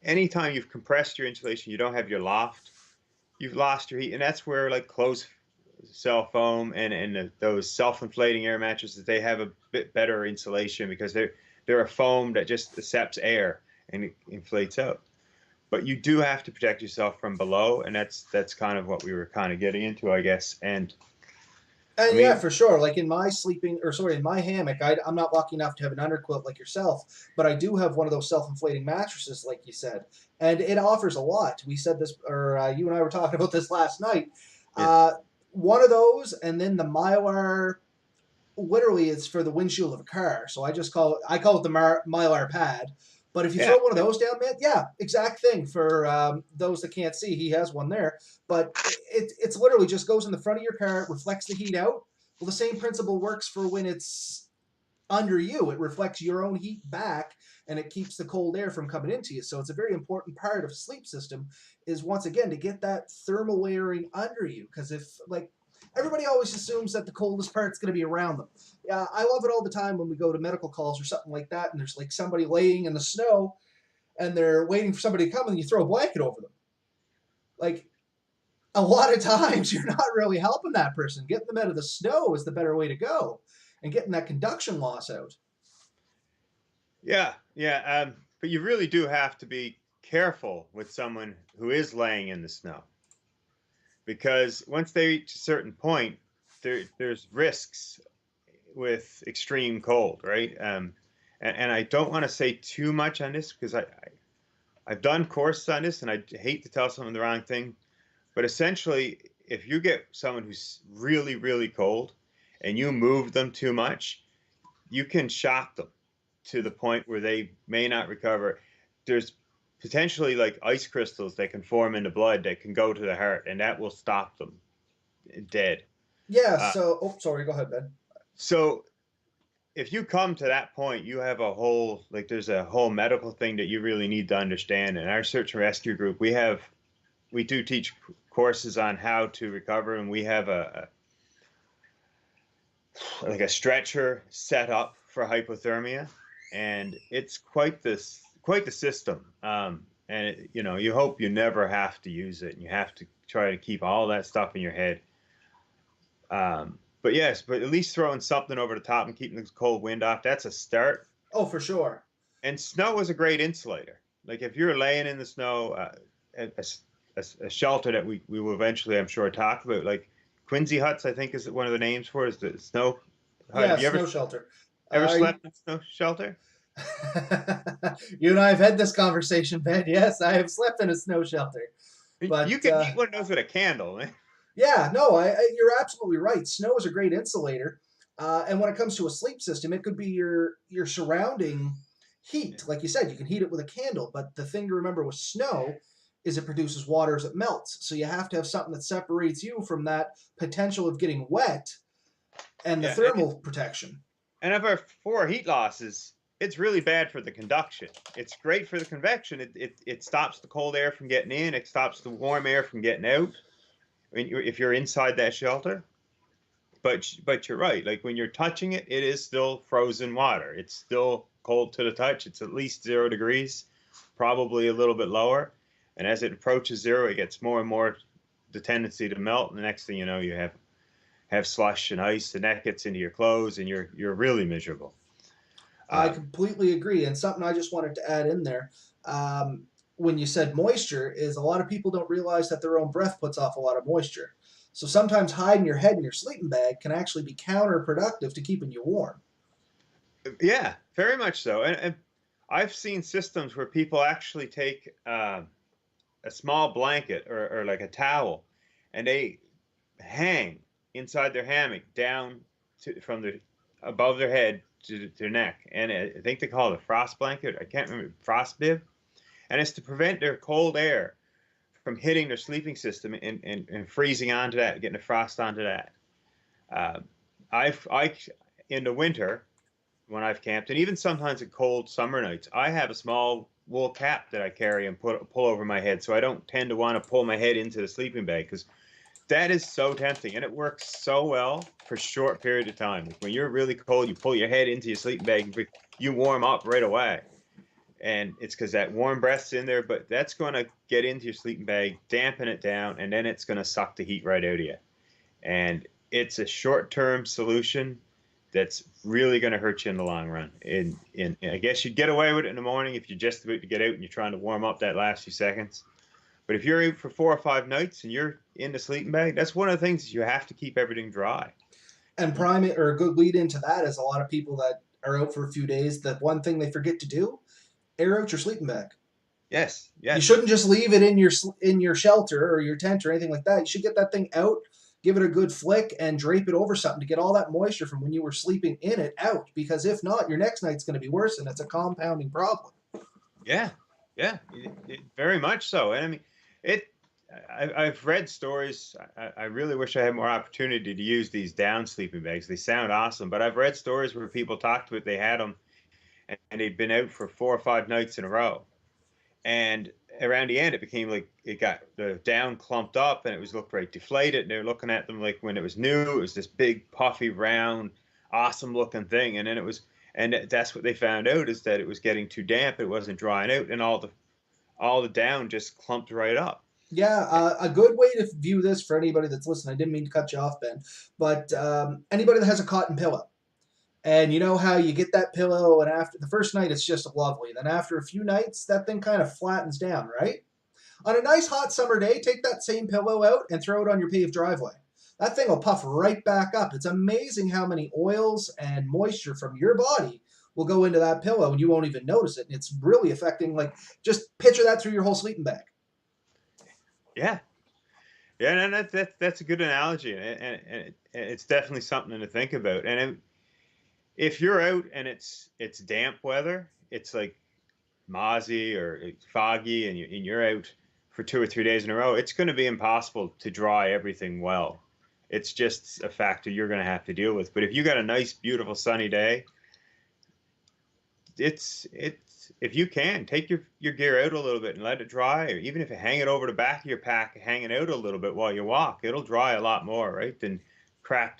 Anytime you've compressed your insulation, you don't have your loft. You've lost your heat, and that's where like closed cell foam and those self-inflating air mattresses, they have a bit better insulation because they're a foam that just accepts air and it inflates out. But you do have to protect yourself from below, and that's kind of what we were kind of getting into, I guess. And I mean, yeah, for sure. Like in my in my hammock, I'm not lucky enough to have an underquilt like yourself, but I do have one of those self-inflating mattresses, like you said, and it offers a lot. We said this, or you and I were talking about this last night. yeah, One of those, and then the Mylar. Literally, it's for the windshield of a car, so I call it the Mylar Pad. But if you yeah, throw one of those down, man, yeah, exact thing. For those that can't see, he has one there. But it's literally just goes in the front of your car, reflects the heat out. Well, the same principle works for when it's under you. It reflects your own heat back, and it keeps the cold air from coming into you. So it's a very important part of a sleep system is, once again, to get that thermal layering under you. Because if, like, everybody always assumes that the coldest part's going to be around them. Yeah, I love it all the time when we go to medical calls or something like that, and there's like somebody laying in the snow, and they're waiting for somebody to come, and you throw a blanket over them. Like, a lot of times you're not really helping that person. Getting them out of the snow is the better way to go, and getting that conduction loss out. yeah. But you really do have to be careful with someone who is laying in the snow, because once they reach a certain point, there's risks with extreme cold, right? And I don't want to say too much on this because I've done courses on this, and I hate to tell someone the wrong thing, but essentially, if you get someone who's really, really cold and you move them too much, you can shock them to the point where they may not recover. There's potentially like ice crystals that can form in the blood that can go to the heart, and that will stop them dead. Yeah, Uh, sorry, go ahead, Ben. so if you come to that point, you have there's a whole medical thing that you really need to understand. In our search and rescue group, we do teach courses on how to recover, and we have like a stretcher set up for hypothermia, and it's quite the system. And you hope you never have to use it, and you have to try to keep all that stuff in your head. But yes, but at least throwing something over the top and keeping the cold wind off, that's a start. Oh, for sure. And snow is a great insulator. Like if you're laying in the snow, a shelter that we will eventually, I'm sure, talk about, like Quincy huts, I think is one of the names for it, is the snow hut. Yeah, Have you snow shelter. ever slept in a snow shelter? You and I have had this conversation, Ben. Yes, I have slept in a snow shelter. You But can heat one of those with a candle, man. yeah, no, you're absolutely right. Snow is a great insulator, and when it comes to a sleep system, it could be your surrounding heat. Like you said, you can heat it with a candle, but the thing to remember with snow is it produces water as it melts. So you have to have something that separates you from that potential of getting wet and the Yeah, thermal protection. and of our four heat losses, it's really bad for the conduction. It's great for the convection. It stops the cold air from getting in. It stops the warm air from getting out. I mean, if you're inside that shelter, but you're right. Like when you're touching it, it is still frozen water. It's still cold to the touch. It's at least 0 degrees, probably a little bit lower. And as it approaches zero, it gets more and more the tendency to melt. And the next thing you know, you have slush and ice, and that gets into your clothes, and you're really miserable. I completely agree. And something I just wanted to add in there, when you said moisture, is a lot of people don't realize that their own breath puts off a lot of moisture. So sometimes hiding your head in your sleeping bag can actually be counterproductive to keeping you warm. Yeah, very much so. And I've seen systems where people actually take a small blanket or like a towel, and they hang inside their hammock down from the above their head to their neck, and I think they call it a frost blanket. I can't remember, frost bib, and it's to prevent their cold air from hitting their sleeping system and freezing onto that, getting a frost onto that. I in the winter when I've camped, and even sometimes at cold summer nights, I have a small wool cap that I carry and pull over my head, so I don't tend to want to pull my head into the sleeping bag, because that is so tempting, and it works so well for a short period of time. Like when you're really cold, you pull your head into your sleeping bag, you warm up right away. And it's because that warm breath's in there, but that's going to get into your sleeping bag, dampen it down, and then it's going to suck the heat right out of you. And it's a short-term solution that's really going to hurt you in the long run. And I guess you'd get away with it in the morning if you're just about to get out and you're trying to warm up that last few seconds. But if you're out for 4 or 5 nights and you're in the sleeping bag, that's one of the things, you have to keep everything dry. And prime it, or a good lead into that, is a lot of people that are out for a few days, the one thing they forget to do, air out your sleeping bag. Yes, You yes. shouldn't just leave it in your shelter or your tent or anything like that. You should get that thing out, give it a good flick, and drape it over something to get all that moisture from when you were sleeping in it out. Because if not, your next night's going to be worse, and it's a compounding problem. Yeah, yeah, very much so. And I mean, it. I've read stories. I really wish I had more opportunity to use these down sleeping bags. They sound awesome, but I've read stories where people talked to it. They had them, and they'd been out for 4 or 5 nights in a row. And around the end, it became like it got the down clumped up, and it was looked right deflated. And they were looking at them like when it was new, it was this big, puffy, round, awesome looking thing. And then it was, and that's what they found out, is that it was getting too damp. It wasn't drying out, and all the down just clumped right up. Yeah, a good way to view this for anybody that's listening. I didn't mean to cut you off, Ben, but anybody that has a cotton pillow, and you know how you get that pillow, and after the first night it's just lovely. Then after a few nights, that thing kind of flattens down, right? On a nice hot summer day, take that same pillow out and throw it on your paved driveway. That thing will puff right back up. It's amazing how many oils and moisture from your body will go into that pillow and you won't even notice it. And it's really affecting, like, just picture that through your whole sleeping bag. Yeah, yeah, and that's a good analogy, and it's definitely something to think about. And if you're out and it's damp weather, it's like mozzie or it's foggy, and you're out for 2 or 3 days in a row, it's going to be impossible to dry everything well. It's just a factor you're going to have to deal with. But if you got a nice, beautiful, sunny day, it's if you can take your gear out a little bit and let it dry, or even if you hang it over the back of your pack, hanging out a little bit while you walk, it'll dry a lot more, right, than cramped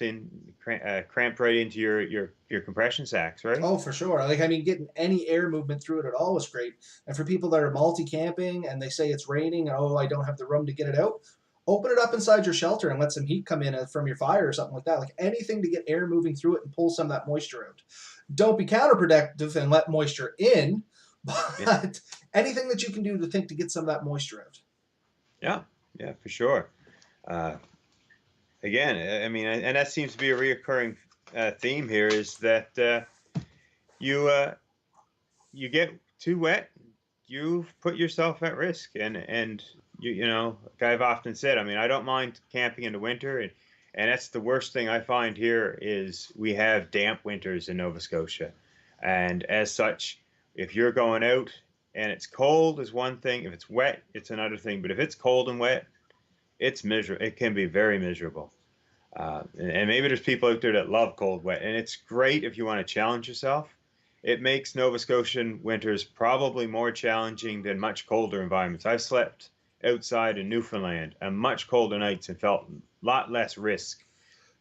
right into your compression sacks, right? Oh, for sure. Like, I mean, getting any air movement through it at all is great. And for people that are multi-camping and they say it's raining, and oh, I don't have the room to get it out, open it up inside your shelter and let some heat come in from your fire or something like that. Like anything to get air moving through it and pull some of that moisture out. Don't be counterproductive and let moisture in, but Yeah, anything that you can do to get some of that moisture out. yeah, yeah, for sure. Uh, Again, I mean, and that seems to be a reoccurring theme here, is that you you get too wet, you've put yourself at risk, and you know, like I've often said, I mean, I don't mind camping in the winter, and that's the worst thing I find here is we have damp winters in Nova Scotia, and as such, if you're going out and it's cold is one thing, if it's wet, it's another thing, but if it's cold and wet, it's miserable. It can be very miserable. And maybe there's people out there that love cold, wet, and it's great if you want to challenge yourself. It makes Nova Scotian winters probably more challenging than much colder environments. I've slept outside in Newfoundland on much colder nights and felt a lot less risk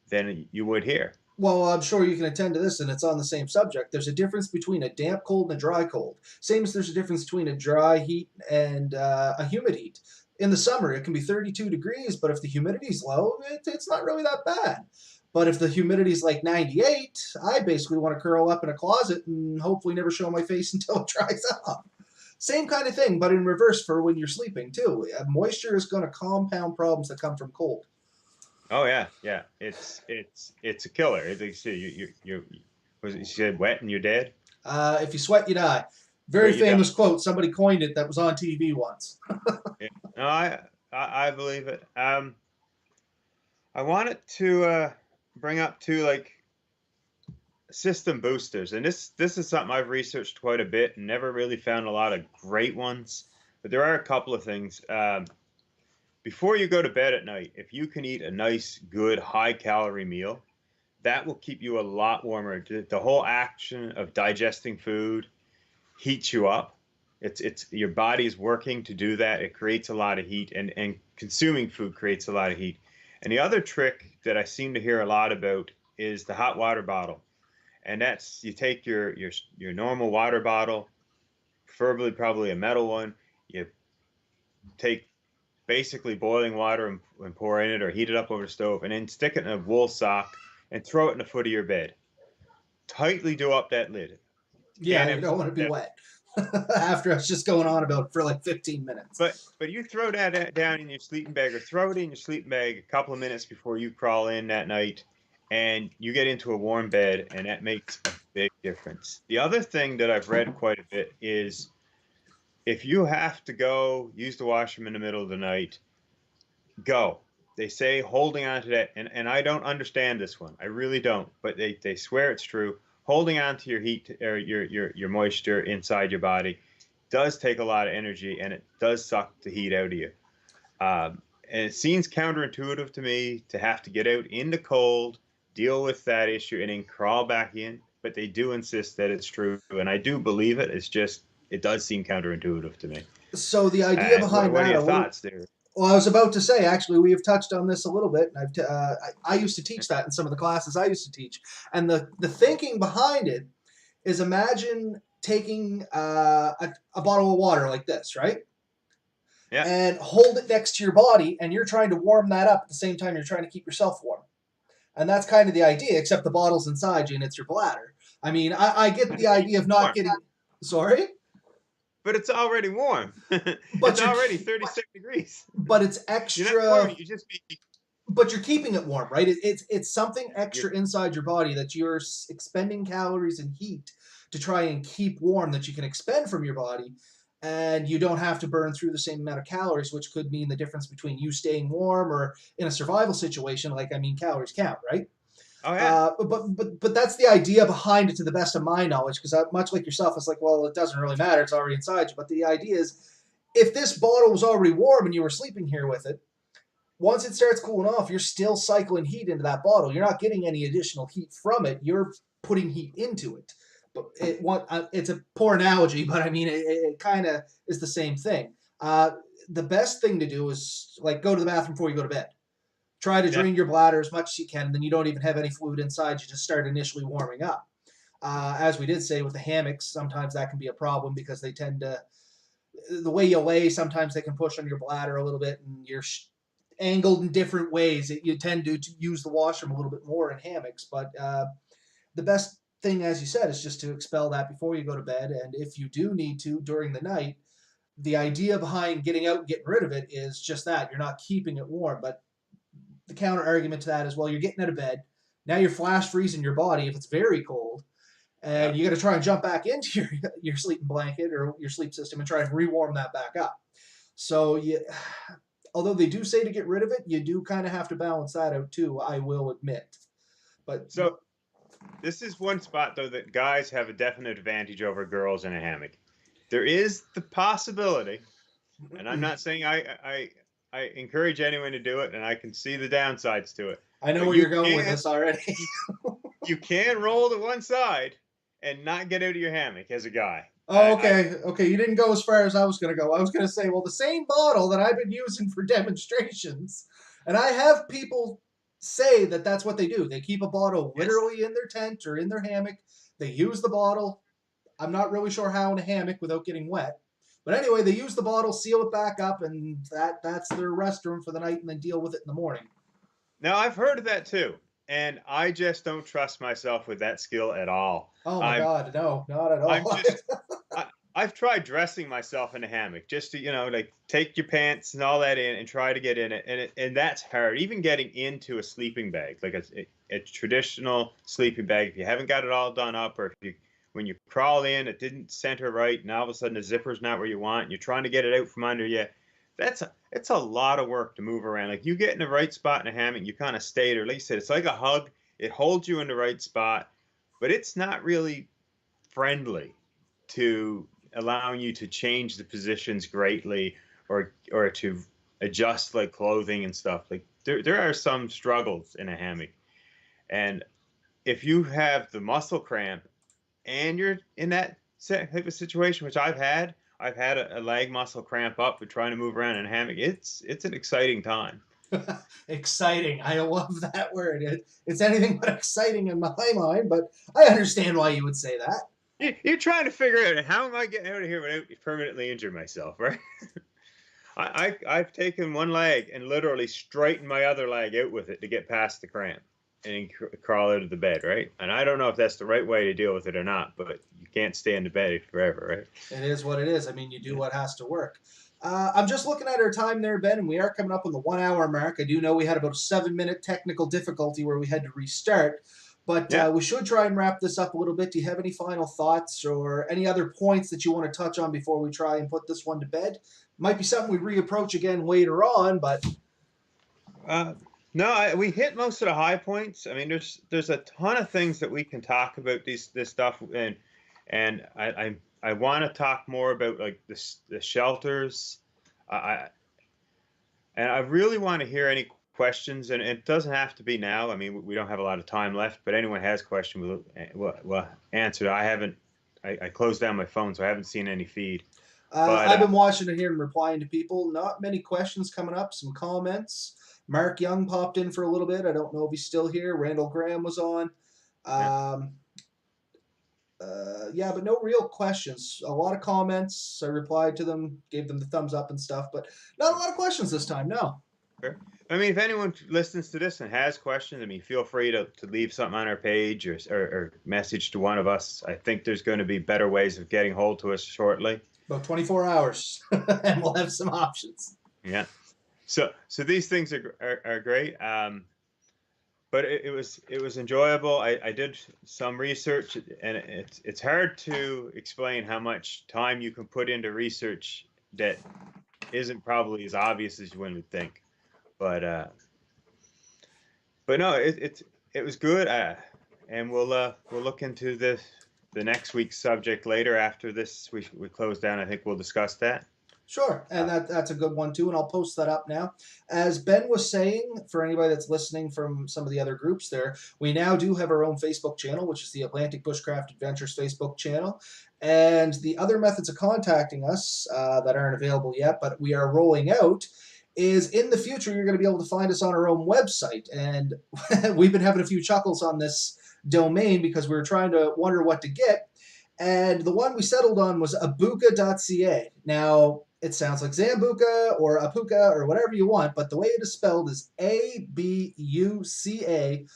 than you would here. Well, I'm sure you can attend to this, and it's on the same subject. There's a difference between a damp cold and a dry cold. Same as there's a difference between a dry heat and a humid heat. In the summer, it can be 32 degrees, but if the humidity's low, it's not really that bad. But if the humidity's like 98, I basically want to curl up in a closet and hopefully never show my face until it dries up. Same kind of thing, but in reverse for when you're sleeping too. Moisture is going to compound problems that come from cold. Oh yeah, yeah. It's a killer. Like you said, was it, you said wet and you're dead. If you sweat, you die. Very But you die. famous quote. Somebody coined it that was on TV once. Yeah. No, I believe it. I wanted to bring up too, like system boosters, and this is something I've researched quite a bit and never really found a lot of great ones. But there are a couple of things. Before you go to bed at night, if you can eat a nice, good, high-calorie meal, that will keep you a lot warmer. The whole action of digesting food heats you up. It's your body's working to do that. It creates a lot of heat, and consuming food creates a lot of heat. And the other trick that I seem to hear a lot about is the hot water bottle. And that's you take your normal water bottle, preferably probably a metal one. You take basically boiling water and pour in it or heat it up over the stove, and then stick it in a wool sock and throw it in the foot of your bed. Tightly do up that lid. Yeah, Can't you don't empty want to be that. wet. After us just going on about it for like 15 minutes. But you throw that down in your sleeping bag, or throw it in your sleeping bag a couple of minutes before you crawl in that night, and you get into a warm bed, and that makes a big difference. The other thing that I've read quite a bit is if you have to go use the washroom in the middle of the night, go. They say holding on to that, and I don't understand this one. I really don't, but they swear it's true. Holding on to your heat or your moisture inside your body does take a lot of energy, and it does suck the heat out of you. And it seems counterintuitive to me to have to get out in the cold, deal with that issue, and then crawl back in. But they do insist that it's true, and I do believe it. It's just it does seem counterintuitive to me. So the idea behind What are that, your a little. thoughts there? Well, I was about to say, actually, we have touched on this a little bit, and I used to teach that in some of the classes I used to teach. And the thinking behind it is imagine taking a bottle of water like this, right? Yeah. And hold it next to your body, and you're trying to warm that up at the same time you're trying to keep yourself warm. And that's kind of the idea, except the bottle's inside you and it's your bladder. I mean, I get the idea of not getting. Sorry? But it's already warm. But It's already 36 degrees. But it's You're not warm. extra. You just be. But you're keeping it warm, right? It's something extra inside your body that you're expending calories and heat to try and keep warm that you can expend from your body, and you don't have to burn through the same amount of calories, which could mean the difference between you staying warm or in a survival situation. Like, I mean, calories count, right? Oh yeah. But that's the idea behind it, to the best of my knowledge. Because much like yourself, it's like, well, it doesn't really matter; it's already inside you. But the idea is, if this bottle was already warm and you were sleeping here with it, once it starts cooling off, you're still cycling heat into that bottle. You're not getting any additional heat from it. You're putting heat into it. But it's a poor analogy, but I mean, it kind of is the same thing. The best thing to do is like go to the bathroom before you go to bed. Try to Yeah. drain your bladder as much as you can, and then you don't even have any fluid inside. You just start initially warming up. As we did say with the hammocks, sometimes that can be a problem because they tend to, the way you lay, sometimes they can push on your bladder a little bit, and you're angled in different ways. You tend to use the washroom a little bit more in hammocks, but the best thing, as you said, is just to expel that before you go to bed. And if you do need to during the night, the idea behind getting out and getting rid of it is just that you're not keeping it warm. But the counter argument to that is, well, you're getting out of bed. Now you're flash freezing your body if it's very cold. And you got to try and jump back into your sleeping blanket or your sleep system and try and rewarm that back up. So although they do say to get rid of it, you do kind of have to balance that out too, I will admit. But So this is one spot though that guys have a definite advantage over girls in a hammock. There is the possibility, and I'm not saying I encourage anyone to do it, and I can see the downsides to it. I know But where you're going with this already. You can roll to one side and not get out of your hammock as a guy. Oh, okay. Okay, you didn't go as far as I was going to go. I was going to say, well, the same bottle that I've been using for demonstrations, and I have people say that that's what they do. They keep a bottle Yes. literally in their tent or in their hammock. They use the bottle. I'm not really sure how in a hammock without getting wet. But anyway, they use the bottle, seal it back up, and that's their restroom for the night, and then deal with it in the morning. Now I've heard of that too, and I just don't trust myself with that skill at all. Oh my I'm God, no, not at I'm all. just I've tried dressing myself in a hammock just to, like take your pants and all that in and try to get in it. And that's hard. Even getting into a sleeping bag, like a traditional sleeping bag, if you haven't got it all done up, or if you, when you crawl in, it didn't center right, and all of a sudden the zipper's not where you want, and you're trying to get it out from under you. It's a lot of work to move around. Like you get in the right spot in a hammock, you kind of stay there. Like you said, it's like a hug. It holds you in the right spot, but it's not really friendly to allowing you to change the positions greatly, or to adjust like clothing and stuff. Like there are some struggles in a hammock, and if you have the muscle cramp and you're in that type of situation, which I've had a leg muscle cramp up with trying to move around in a hammock. It's an exciting time. Exciting. I love that word. It's anything but exciting in my mind, but I understand why you would say that. You're trying to figure out, how am I getting out of here without permanently injuring myself, right? I've taken one leg and literally straightened my other leg out with it to get past the cramp and crawl out of the bed, right? And I don't know if that's the right way to deal with it or not, but you can't stay in the bed forever, right? It is what it is. I mean, you do what has to work. I'm just looking at our time there, Ben, and we are coming up on the 1 hour mark. I do know we had about a 7 minute technical difficulty where we had to restart, but Yeah. we should try and wrap this up a little bit. Do you have any final thoughts or any other points that you want to touch on before we try and put this one to bed? Might be something we reapproach again later on, but No, we hit most of the high points. I mean, there's a ton of things that we can talk about this stuff, and I want to talk more about like the shelters. I and I really want to hear any questions, and it doesn't have to be now. I mean, we don't have a lot of time left, but anyone has questions, we'll answer. I haven't. I closed down my phone, so I haven't seen any feed. But I've been watching it here and replying to people. Not many questions coming up, some comments. Mark Young popped in for a little bit. I don't know if he's still here. Randall Graham was on. yeah. Um, yeah, but no real questions. A lot of comments. I replied to them, gave them the thumbs up and stuff, but not a lot of questions this time. No. Sure. I mean, if anyone listens to this and has questions, I mean, feel free to leave something on our page, or message to one of us. I think there's going to be better ways of getting hold to us shortly. About 24 hours, and we'll have some options. Yeah. So these things are great. But it was enjoyable. I did some research, and it's hard to explain how much time you can put into research that isn't probably as obvious as one would think. But no, it was good. And we'll look into the next week's subject later after this. We close down. I think we'll discuss that. Sure, and that's a good one too, and I'll post that up now. As Ben was saying, for anybody that's listening from some of the other groups there, we now do have our own Facebook channel, which is the Atlantic Bushcraft Adventures Facebook channel. And the other methods of contacting us that aren't available yet, but we are rolling out, is in the future you're going to be able to find us on our own website. And we've been having a few chuckles on this domain because we were trying to wonder what to get. And the one we settled on was abuka.ca. Now, it sounds like Zambuca or Apuka or whatever you want, but the way it is spelled is abuca.ca.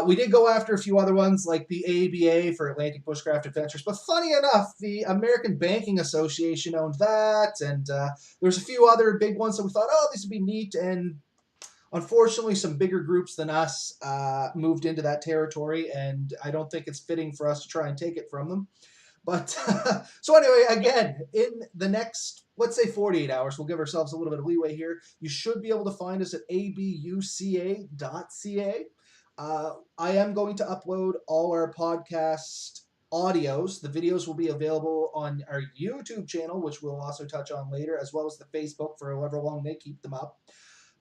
We did go after a few other ones like the ABA for Atlantic Bushcraft Adventures, but funny enough, the American Banking Association owned that, and there's a few other big ones that we thought, oh, this would be neat, and unfortunately, some bigger groups than us moved into that territory, and I don't think it's fitting for us to try and take it from them. But so anyway, again, in the next, let's say 48 hours, we'll give ourselves a little bit of leeway here. You should be able to find us at abuca.ca. I am going to upload all our podcast audios. The videos will be available on our YouTube channel, which we'll also touch on later, as well as the Facebook for however long they keep them up.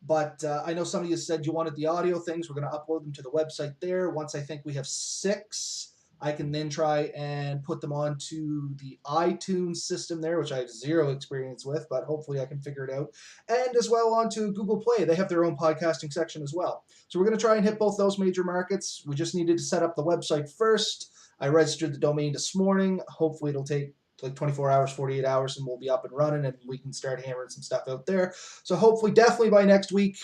But I know some of you said you wanted the audio things. We're going to upload them to the website there. Once I think we have 6 I can then try and put them onto the iTunes system there, which I have zero experience with, but hopefully I can figure it out. And as well onto Google Play. They have their own podcasting section as well. So we're going to try and hit both those major markets. We just needed to set up the website first. I registered the domain this morning. Hopefully it'll take like 24 hours, 48 hours, and we'll be up and running, and we can start hammering some stuff out there. So hopefully, definitely by next week,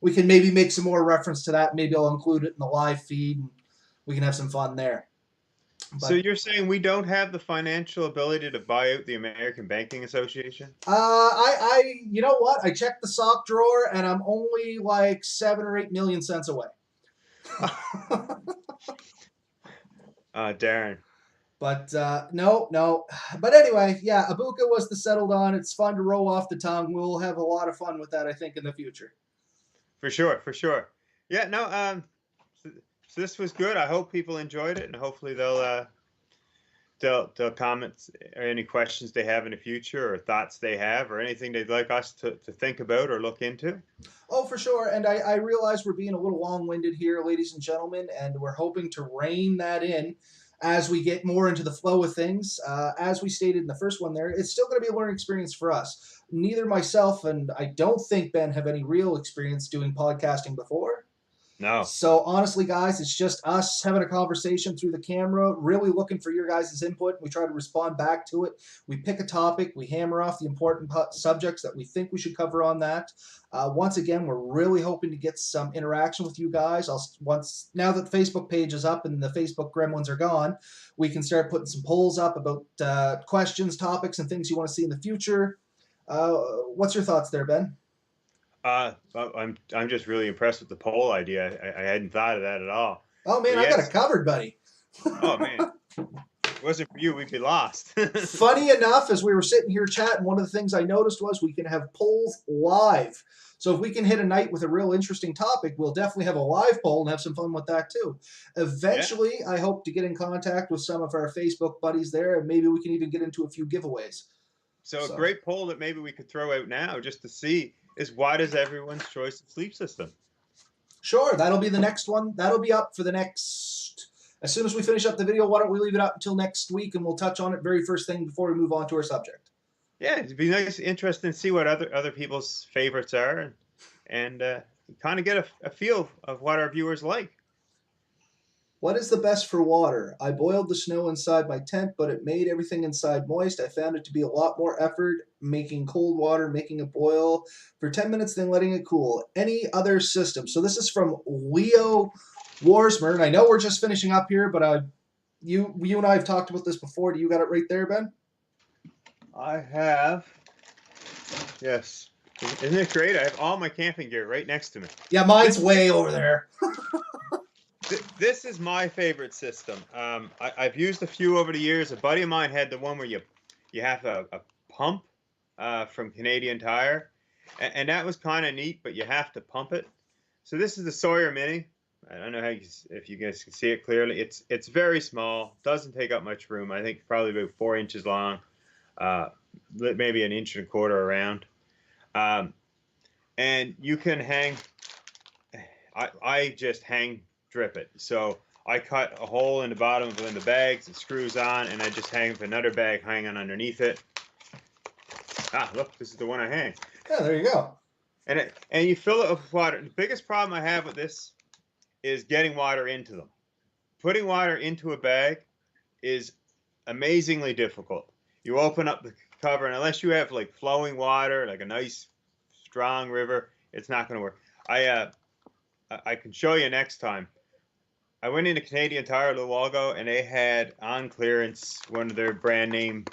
we can maybe make some more reference to that. Maybe I'll include it in the live feed, and we can have some fun there. But, so you're saying we don't have the financial ability to buy out the American Banking Association? you know what? I checked the sock drawer, and I'm only like 7 or 8 million cents away. Darren. But no. But anyway, yeah, Abuka was the settled on. It's fun to roll off the tongue. We'll have a lot of fun with that, I think, in the future. For sure. Yeah, no, so this was good. I hope people enjoyed it, and hopefully they'll comment or any questions they have in the future, or thoughts they have, or anything they'd like us to think about or look into. Oh, for sure. And I realize we're being a little long-winded here, ladies and gentlemen, and we're hoping to rein that in as we get more into the flow of things. As we stated in the first one there, it's still going to be a learning experience for us. Neither myself and I don't think Ben have any real experience doing podcasting before. No. So honestly, guys, it's just us having a conversation through the camera, really looking for your guys' input. We try to respond back to it. We pick a topic. We hammer off the important subjects that we think we should cover on that. Once again, we're really hoping to get some interaction with you guys. Now that the Facebook page is up and the Facebook gremlins are gone, we can start putting some polls up about questions, topics, and things you want to see in the future. What's your thoughts there, Ben? I'm just really impressed with the poll idea. I hadn't thought of that at all. Oh man, I got it covered, buddy. Oh man, if it wasn't for you, we'd be lost. Funny enough, as we were sitting here chatting, one of the things I noticed was we can have polls live. So if we can hit a night with a real interesting topic, we'll definitely have a live poll and have some fun with that too. Eventually, yeah. I hope to get in contact with some of our Facebook buddies there, and maybe we can even get into a few giveaways. So a great poll that maybe we could throw out now just to see is, what is everyone's choice of sleep system? Sure, that'll be the next one. That'll be up for the next... As soon as we finish up the video, why don't we leave it up until next week, and we'll touch on it very first thing before we move on to our subject. Yeah, it'd be nice, interesting to see what other people's favorites are, and kind of get a feel of what our viewers like. What is the best for water? I boiled the snow inside my tent, but it made everything inside moist. I found it to be a lot more effort making cold water, making it boil for 10 minutes, then letting it cool. Any other system? So this is from Leo Warsmer. And I know we're just finishing up here, but you and I have talked about this before. Do you got it right there, Ben? I have. Yes. Isn't it great? I have all my camping gear right next to me. Yeah, mine's way over there. This is my favorite system. I've used a few over the years. A buddy of mine had the one where you have a pump from Canadian Tire, and that was kind of neat, but you have to pump it. So this is the Sawyer Mini. I don't know if you guys can see it clearly. It's very small, doesn't take up much room. I think probably about 4 inches long, maybe 1.25 inches around. And you can hang. I just hang drip it. So I cut a hole in the bottom of one of the bags, it screws on, and I just hang with another bag hanging underneath it. Ah, look, this is the one I hang. Yeah, there you go. And you fill it with water. The biggest problem I have with this is getting water into them. Putting water into a bag is amazingly difficult. You open up the cover, and unless you have like flowing water, like a nice strong river, it's not going to work. I can show you next time. I went into Canadian Tire a little while ago, and they had on clearance one of their brand name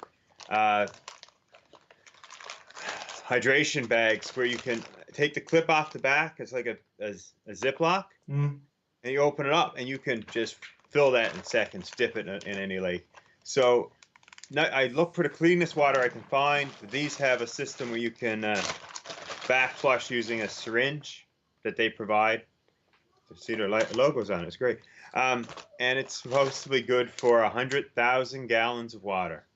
hydration bags where you can take the clip off the back. It's like a Ziploc, and you open it up, and you can just fill that in seconds, dip it in any lake. So I look for the cleanest water I can find. These have a system where you can back flush using a syringe that they provide. See their logos on it. It's great. And it's supposed to be good for 100,000 gallons of water.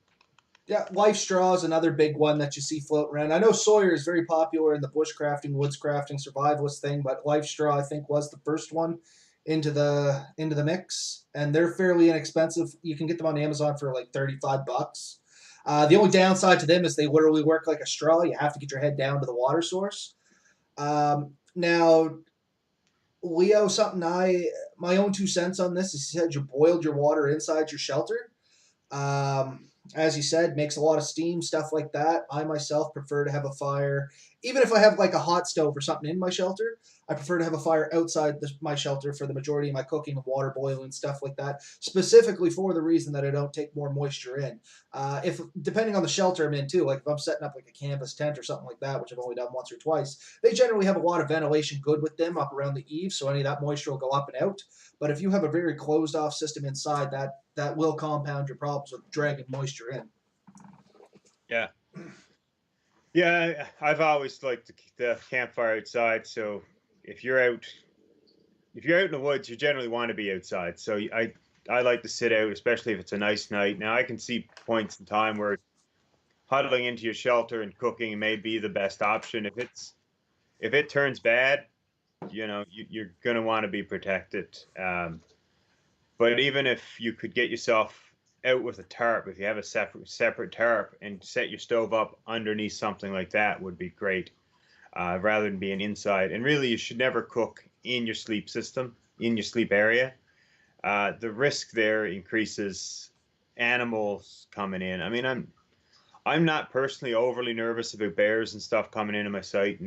Yeah, Life Straw is another big one that you see floating around. I know Sawyer is very popular in the bushcrafting, woodscrafting, survivalist thing, but Life Straw, I think, was the first one into the mix, and they're fairly inexpensive. You can get them on Amazon for like $35. The only downside to them is they literally work like a straw. You have to get your head down to the water source. Now, Leo, something my own 2 cents on this is, you said you boiled your water inside your shelter. As you said, makes a lot of steam, stuff like that. I myself prefer to have a fire, even if I have like a hot stove or something in my shelter. I prefer to have a fire outside my shelter for the majority of my cooking and water boiling, stuff like that. Specifically for the reason that I don't take more moisture in. If depending on the shelter I'm in too, like if I'm setting up like a canvas tent or something like that, which I've only done once or twice, they generally have a lot of ventilation good with them up around the eaves, so any of that moisture will go up and out. But if you have a very closed off system inside, that will compound your problems with dragging moisture in. Yeah. Yeah, I've always liked the campfire outside. So if you're out, if you're out in the woods, you generally want to be outside. So I like to sit out, especially if it's a nice night. Now I can see points in time where huddling into your shelter and cooking may be the best option. If it turns bad, you're gonna want to be protected. But even if you could get yourself out with a tarp, if you have a separate tarp and set your stove up underneath something like that, would be great, rather than being inside. And really, you should never cook in your sleep system, in your sleep area. The risk there increases animals coming in. I mean, I'm not personally overly nervous about bears and stuff coming into my site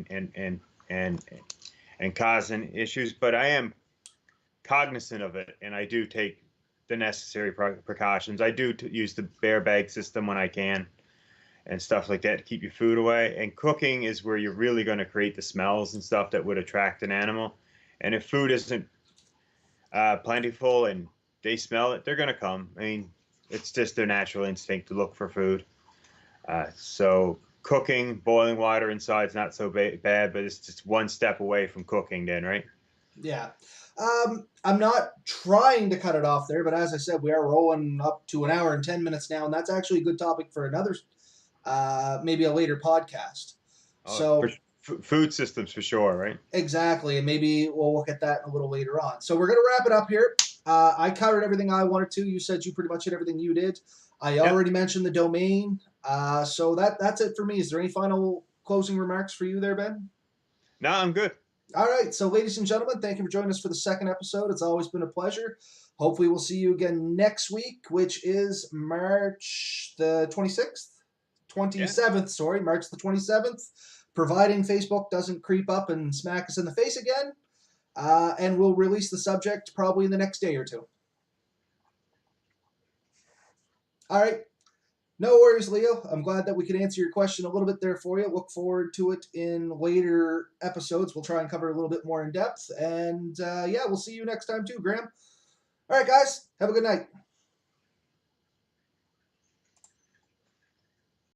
and causing issues, but I am cognizant of it, and I do take the necessary precautions. I do use the bear bag system when I can and stuff like that to keep your food away. And cooking is where you're really going to create the smells and stuff that would attract an animal. And if food isn't plentiful and they smell it, they're going to come. I mean, it's just their natural instinct to look for food. So cooking, boiling water inside is not so bad, but it's just one step away from cooking then, right? Yeah. I'm not trying to cut it off there, but as I said, we are rolling up to an hour and 10 minutes now, and that's actually a good topic for another, maybe a later podcast. So, Food systems for sure, right? exactly, and maybe we'll look at that a little later on. So, we're going to wrap it up here. I covered everything I wanted to. You said you pretty much hit everything you did. I Yep. already mentioned the domain. So that's it for me. Is there any final closing remarks for you there, Ben? No, I'm good. All right, so ladies and gentlemen, thank you for joining us for the second episode. It's always been a pleasure. Hopefully, we'll see you again next week, which is March the 26th? Yeah. 27th, sorry, March the 27th, providing Facebook doesn't creep up and smack us in the face again. And we'll release the subject probably in the next day or two. All right, no worries, Leo. I'm glad that we could answer your question a little bit there for you. Look forward to it in later episodes. We'll try and cover a little bit more in depth. And yeah, we'll see you next time too, Graham. All right, guys, have a good night.